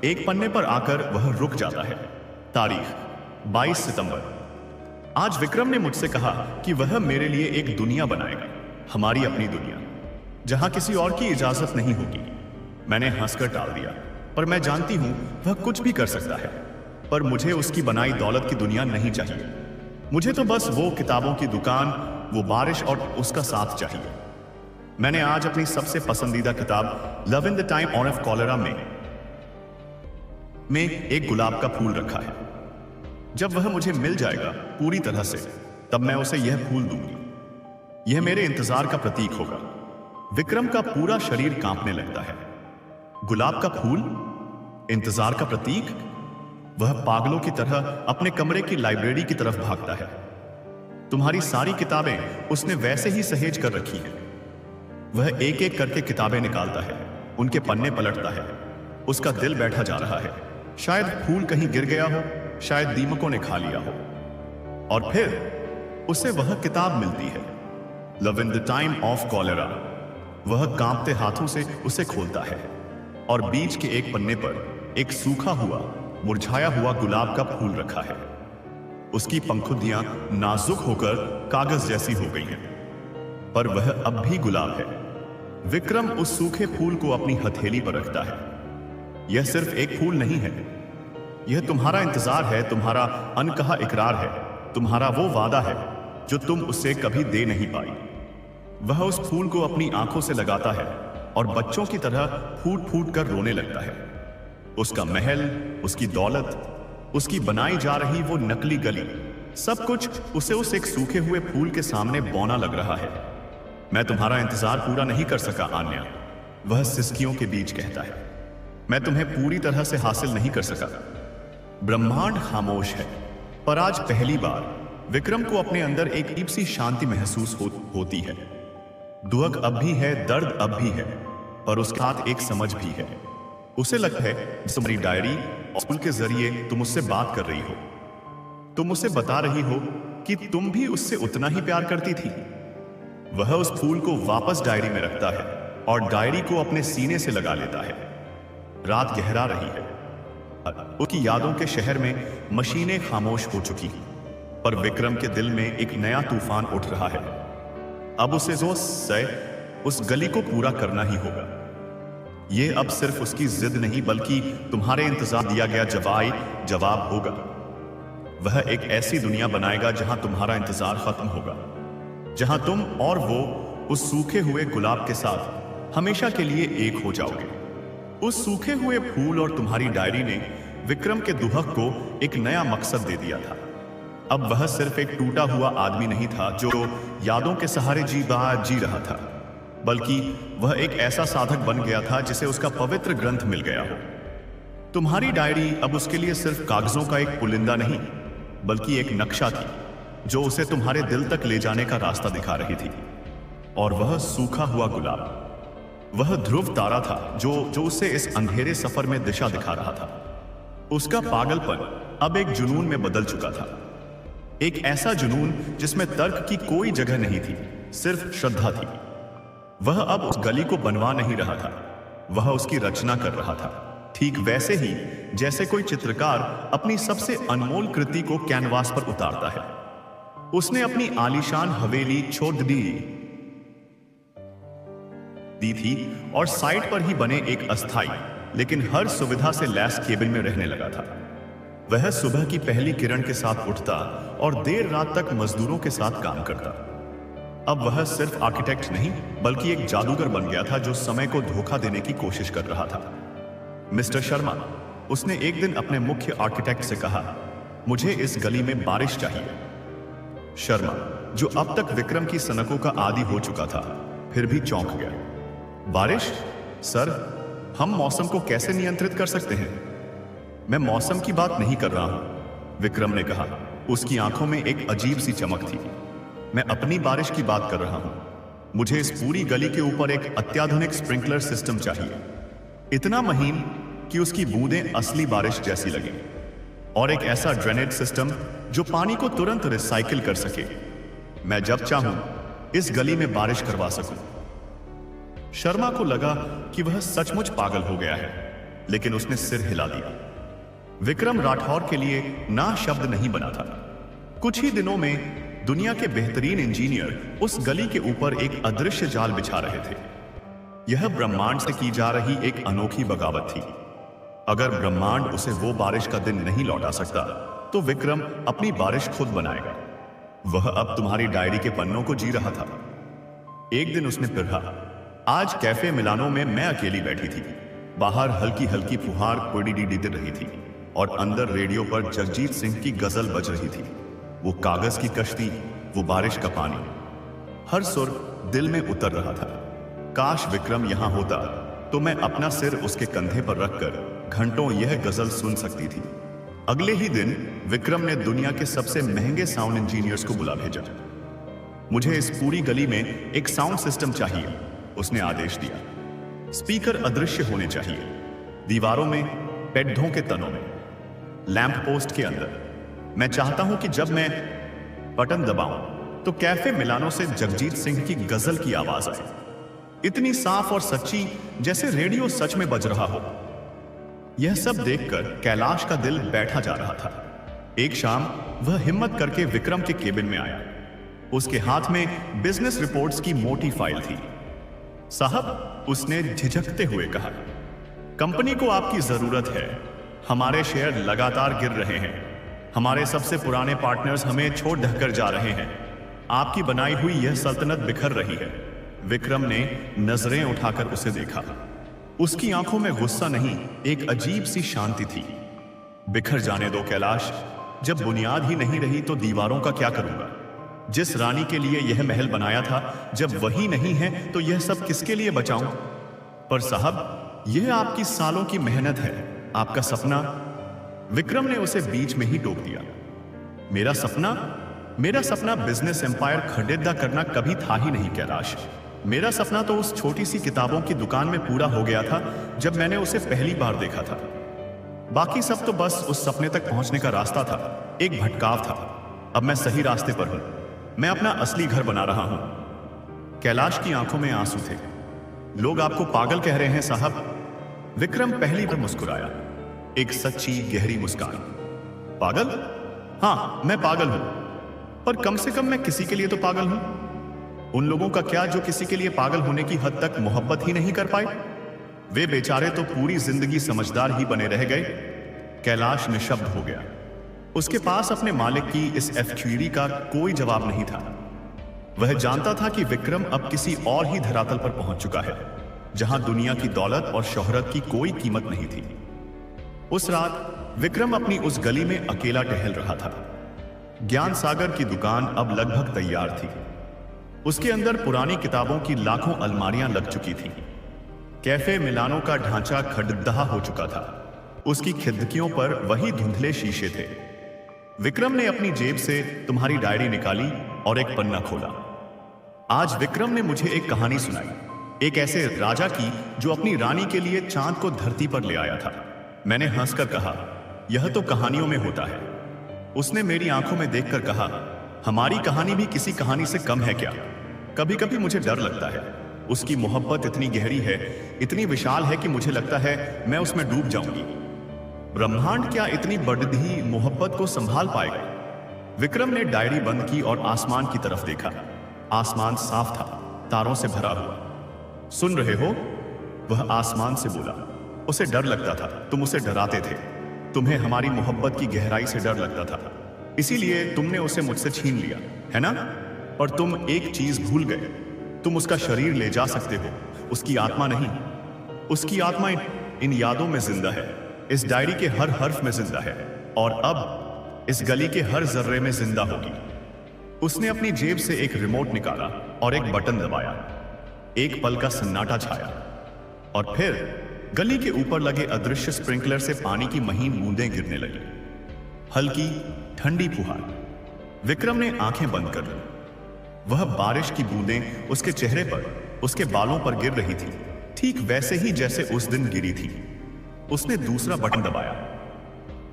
एक पन्ने पर आकर वह रुक जाता है। तारीख 22 सितंबर। आज विक्रम ने मुझसे कहा कि वह मेरे लिए एक दुनिया बनाएगा, हमारी अपनी दुनिया, जहां किसी और की इजाजत नहीं होगी। मैंने हंसकर टाल दिया, पर मैं जानती हूं वह कुछ भी कर सकता है। पर मुझे उसकी बनाई दौलत की दुनिया नहीं चाहिए। मुझे तो बस वो किताबों की दुकान, वो बारिश और उसका साथ चाहिए। मैंने आज अपनी सबसे पसंदीदा किताब love in the time of cholera में एक गुलाब का फूल रखा है। जब वह मुझे मिल जाएगा पूरी तरह से, तब मैं उसे यह फूल दूंगी। यह मेरे इंतजार का प्रतीक होगा। विक्रम का पूरा शरीर कांपने लगता है। गुलाब का फूल, इंतजार का प्रतीक। वह पागलों की तरह अपने कमरे की लाइब्रेरी की तरफ भागता है। तुम्हारी सारी किताबें उसने वैसे ही सहेज कर रखी हैं। वह एक एक करके किताबें निकालता है, उनके पन्ने पलटता है। उसका दिल बैठा जा रहा है। शायद फूल कहीं गिर गया हो, शायद दीमकों ने खा लिया हो। और फिर उसे वह किताब मिलती है, love in the time of cholera. वह कांपते हाथों से उसे खोलता है और बीच के एक पन्ने पर एक सूखा हुआ, मुरझाया हुआ गुलाब का फूल रखा है। उसकी पंखुदियां नाजुक होकर कागज जैसी हो गई हैं, पर वह अब भी गुलाब है। विक्रम उस सूखे फूल को अपनी हथेली पर रखता है। यह सिर्फ एक फूल नहीं है, यह तुम्हारा इंतजार है, तुम्हारा अनकहा इकरार है, तुम्हारा वो वादा है जो तुम उससे कभी दे नहीं पाई। वह उस फूल को अपनी आंखों से लगाता है और बच्चों की तरह फूट फूट कर रोने लगता है। उसका महल, उसकी दौलत, उसकी बनाई जा रही वो नकली गली, सब कुछ उसे उस एक सूखे हुए फूल के सामने बौना लग रहा है। मैं तुम्हारा इंतजार पूरा नहीं कर सका आन्या, वह सिसकियों के बीच कहता है। मैं तुम्हें पूरी तरह से हासिल नहीं कर सका। ब्रह्मांड खामोश है, पर आज पहली बार विक्रम को अपने अंदर एक अजीब सी शांति महसूस होती है। दुख अब भी है, दर्द अब भी है, पर उसके साथ एक समझ भी है। उसे लगता है जैसे तुम्हारी डायरी और स्कूल के जरिए तुम उससे बात कर रही हो। तुम उसे बता रही हो कि तुम भी उससे उतना ही प्यार करती थी। वह उस फूल को वापस डायरी में रखता है और डायरी को अपने सीने से लगा लेता है। रात गहरा रही है। उसकी यादों के शहर में मशीनें खामोश हो चुकी, पर विक्रम के दिल में एक नया तूफान उठ रहा है। अब उसे उस गली को पूरा करना ही होगा। यह अब सिर्फ उसकी जिद नहीं, बल्कि तुम्हारे इंतजार दिया गया जवाब होगा। वह एक ऐसी दुनिया बनाएगा जहां तुम्हारा इंतजार खत्म होगा, जहां तुम और वो उस सूखे हुए गुलाब के साथ हमेशा के लिए एक हो जाओगे। उस सूखे हुए फूल और तुम्हारी डायरी ने विक्रम के दुहक को एक नया मकसद दे दिया था। अब वह सिर्फ एक टूटा हुआ आदमी नहीं था जो यादों के सहारे जी रहा था, बल्कि वह एक ऐसा साधक बन गया था जिसे उसका पवित्र ग्रंथ मिल गया हो। तुम्हारी डायरी अब उसके लिए सिर्फ कागजों का एक पुलिंदा नहीं, बल्कि एक नक्शा थी जो उसे तुम्हारे दिल तक ले जाने का रास्ता दिखा रही थी। और वह सूखा हुआ गुलाब, वह ध्रुव तारा था जो उसे इस अंधेरे सफर में दिशा दिखा रहा था। उसका पागलपन अब एक जुनून में बदल चुका था, एक ऐसा जुनून जिसमें तर्क की कोई जगह नहीं थी, सिर्फ श्रद्धा थी। वह अब उस गली को बनवा नहीं रहा था, वह उसकी रचना कर रहा था, ठीक वैसे ही जैसे कोई चित्रकार अपनी सबसे अनमोल कृति को कैनवास पर उतारता है। उसने अपनी आलीशान हवेली छोड़ दी थी और साइट पर ही बने एक अस्थाई लेकिन हर सुविधा से लैस केबिन में रहने लगा था। वह सुबह की पहली किरण के साथ उठता और देर रात तक मजदूरों के साथ काम करता। अब वह सिर्फ आर्किटेक्ट नहीं बल्कि एक जादूगर बन गया था जो समय को धोखा देने की कोशिश कर रहा था। मिस्टर शर्मा, उसने एक दिन अपने मुख्य आर्किटेक्ट से कहा, मुझे इस गली में बारिश चाहिए। शर्मा, जो अब तक विक्रम की सनकों का आदी हो चुका था, फिर भी चौंक गया। बारिश? सर, हम मौसम को कैसे नियंत्रित कर सकते हैं? मैं मौसम की बात नहीं कर रहा हूं, विक्रम ने कहा। उसकी आंखों में एक अजीब सी चमक थी। मैं अपनी बारिश की बात कर रहा हूं। मुझे इस पूरी गली के ऊपर एक अत्याधुनिक स्प्रिंकलर सिस्टम चाहिए, इतना महीन कि उसकी बूंदें असली बारिश जैसी लगे, और एक ऐसा ड्रेनेज सिस्टम जो पानी को तुरंत रिसाइकिल कर सके। मैं जब चाहूं इस गली में बारिश करवा सकूं। शर्मा को लगा कि वह सचमुच पागल हो गया है, लेकिन उसने सिर हिला दिया। विक्रम राठौर के लिए ना शब्द नहीं बना था। कुछ ही दिनों में दुनिया के बेहतरीन इंजीनियर उस गली के ऊपर एक अदृश्य जाल बिछा रहे थे। यह ब्रह्मांड से की जा रही एक अनोखी बगावत थी। अगर ब्रह्मांड उसे वो बारिश का दिन नहीं लौटा सकता, तो विक्रम अपनी बारिश खुद बनाएगा। वह अब तुम्हारी डायरी के पन्नों को जी रहा था। एक दिन उसने पढ़ा, आज कैफे मिलानो में मैं अकेली बैठी थी। बाहर हल्की हल्की फुहार दी रही थी और अंदर रेडियो पर जगजीत सिंह की गजल बज रही थी। वो कागज की कश्ती, वो बारिश का पानी, हर सुर दिल में उतर रहा था। काश विक्रम यहां होता तो मैं अपना सिर उसके कंधे पर रखकर घंटों यह गजल सुन सकती थी। अगले ही दिन विक्रम ने दुनिया के सबसे महंगे साउंड इंजीनियर्स को बुला भेजा। मुझे इस पूरी गली में एक साउंड सिस्टम चाहिए, उसने आदेश दिया। स्पीकर अदृश्य होने चाहिए, दीवारों में, पेड्ढों के तनों में, लैंप पोस्ट के अंदर। मैं चाहता हूं कि जब मैं बटन दबाऊं तो कैफे मिलानो से जगजीत सिंह की गजल की आवाज आए, इतनी साफ और सच्ची जैसे रेडियो सच में बज रहा हो। यह सब देखकर कैलाश का दिल बैठा जा रहा था। एक शाम वह हिम्मत करके विक्रम के केबिन में आया। उसके हाथ में बिजनेस रिपोर्ट्स की मोटी फाइल थी। साहब, उसने झिझकते हुए कहा, कंपनी को आपकी जरूरत है। हमारे शेयर लगातार गिर रहे हैं। हमारे सबसे पुराने पार्टनर्स हमें छोड़ ढहकर जा रहे हैं। आपकी बनाई हुई यह सल्तनत बिखर रही है। विक्रम ने नजरें उठाकर उसे देखा। उसकी आंखों में गुस्सा नहीं, एक अजीब सी शांति थी। बिखर जाने दो कैलाश, जब बुनियाद ही नहीं रही तो दीवारों का क्या करूंगा? जिस रानी के लिए यह महल बनाया था, जब वही नहीं है तो यह सब किसके लिए बचाऊं? पर साहब, यह आपकी सालों की मेहनत है, आपका सपना। विक्रम ने उसे बीच में ही टोक दिया। मेरा सपना बिजनेस एम्पायर खरीदा करना कभी था ही नहीं कैलाश। मेरा सपना तो उस छोटी सी किताबों की दुकान में पूरा हो गया था जब मैंने उसे पहली बार देखा था। बाकी सब तो बस उस सपने तक पहुंचने का रास्ता था, एक भटकाव था। अब मैं सही रास्ते पर हूं। मैं अपना असली घर बना रहा हूं। कैलाश की आंखों में आंसू थे। लोग आपको पागल कह रहे हैं साहब। विक्रम पहली बार मुस्कुराया, एक सच्ची गहरी मुस्कान। पागल? हाँ, मैं पागल हूं, पर कम से कम मैं किसी के लिए तो पागल हूं। उन लोगों का क्या जो किसी के लिए पागल होने की हद तक मोहब्बत ही नहीं कर पाए? वे बेचारे तो पूरी जिंदगी समझदार ही बने रह गए। कैलाश निशब्द हो गया। उसके पास अपने मालिक की इस एफक्यूरी का कोई जवाब नहीं था। वह जानता था कि विक्रम अब किसी और ही धरातल पर पहुंच चुका है, जहां दुनिया की दौलत और शोहरत की कोई कीमत नहीं थी। उस रात विक्रम अपनी उस गली में अकेला टहल रहा था। ज्ञान सागर की दुकान अब लगभग तैयार थी। उसके अंदर पुरानी किताबों की लाखों अलमारियां लग चुकी थीं। कैफे मिलानो का ढांचा खड़दहा हो चुका था। उसकी खिड़कियों पर वही धुंधले शीशे थे। विक्रम ने अपनी जेब से तुम्हारी डायरी निकाली और एक पन्ना खोला। आज विक्रम ने मुझे एक कहानी सुनाई, एक ऐसे राजा की जो अपनी रानी के लिए चांद को धरती पर ले आया था। मैंने हंसकर कहा, यह तो कहानियों में होता है। उसने मेरी आंखों में देखकर कहा, हमारी कहानी भी किसी कहानी से कम है क्या? कभी कभी मुझे डर लगता है। उसकी मोहब्बत इतनी गहरी है, इतनी विशाल है कि मुझे लगता है मैं उसमें डूब जाऊंगी। ब्रह्मांड क्या इतनी बढ़ती मोहब्बत को संभाल पाएगा? विक्रम ने डायरी बंद की और आसमान की तरफ देखा। आसमान साफ था, तारों से भरा हुआ। सुन रहे हो? वह आसमान से बोला। उसे डर लगता था, तुम उसे डराते थे। तुम्हें हमारी मोहब्बत की गहराई से डर लगता था, इसीलिए तुमने उसे मुझसे छीन लिया, है ना? और तुम एक चीज भूल गए, तुम उसका शरीर ले जा सकते हो, उसकी आत्मा नहीं। उसकी आत्मा इन यादों में जिंदा है, इस डायरी के हर हर्फ में जिंदा है, और अब इस गली के हर जर्रे में जिंदा होगी। उसने अपनी जेब से एक रिमोट निकाला और एक बटन दबाया। एक पल का सन्नाटा छाया, और फिर गली के ऊपर लगे अदृश्य स्प्रिंकलर से पानी की महीन बूंदें गिरने लगी। हल्की ठंडी फुहार। विक्रम ने आंखें बंद कर ली। वह बारिश की बूंदें उसके चेहरे पर, उसके बालों पर गिर रही थी, ठीक वैसे ही जैसे उस दिन गिरी थी। उसने दूसरा बटन दबाया।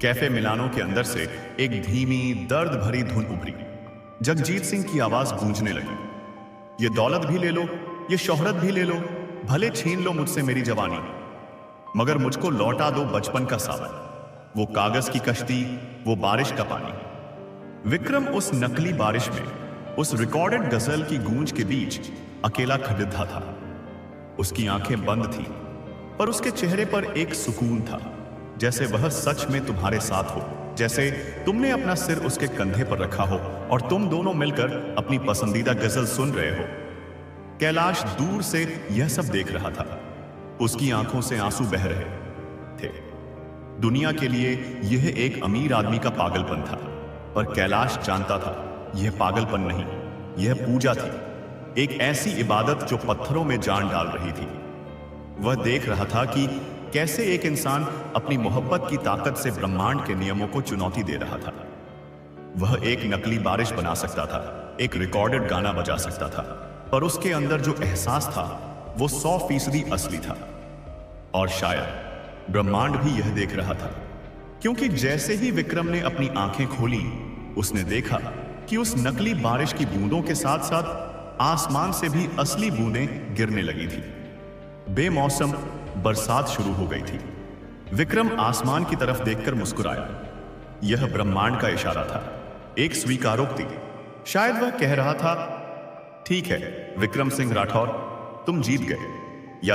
कैफे मिलानो के अंदर से एक धीमी दर्द भरी धुन उभरी। जगजीत सिंह की आवाज गूंजने लगी, ये दौलत भी ले लो, ये शोहरत भी ले लो, भले छीन लो मुझसे मेरी जवानी, मगर मुझको लौटा दो बचपन का सावन, वो कागज की कश्ती, वो बारिश का पानी। विक्रम उस नकली बारिश में, उस रिकॉर्डेड गजल की गूंज के बीच अकेला खड़िद्धा था। उसकी आंखें बंद थी, पर उसके चेहरे पर एक सुकून था, जैसे वह सच में तुम्हारे साथ हो, जैसे तुमने अपना सिर उसके कंधे पर रखा हो और तुम दोनों मिलकर अपनी पसंदीदा गजल सुन रहे हो। कैलाश दूर से यह सब देख रहा था। उसकी आंखों से आंसू बह रहे थे। दुनिया के लिए यह एक अमीर आदमी का पागलपन था, पर कैलाश जानता था यह पागलपन नहीं, यह पूजा थी, एक ऐसी इबादत जो पत्थरों में जान डाल रही थी। वह देख रहा था कि कैसे एक इंसान अपनी मोहब्बत की ताकत से ब्रह्मांड के नियमों को चुनौती दे रहा था। वह एक नकली बारिश बना सकता था, एक रिकॉर्डेड गाना बजा सकता था, पर उसके अंदर जो एहसास था वो 100% असली था। और शायद ब्रह्मांड भी यह देख रहा था, क्योंकि जैसे ही विक्रम ने अपनी आंखें खोली, उसने देखा कि उस नकली बारिश की बूंदों के साथ साथ आसमान से भी असली बूंदें गिरने लगी थी। बेमौसम बरसात शुरू हो गई थी। विक्रम आसमान की तरफ देखकर मुस्कुराया। यह ब्रह्मांड का इशारा था, एक स्वीकारोक्ति। शायद वह कह रहा था, ठीक है विक्रम सिंह राठौर, तुम जीत गए।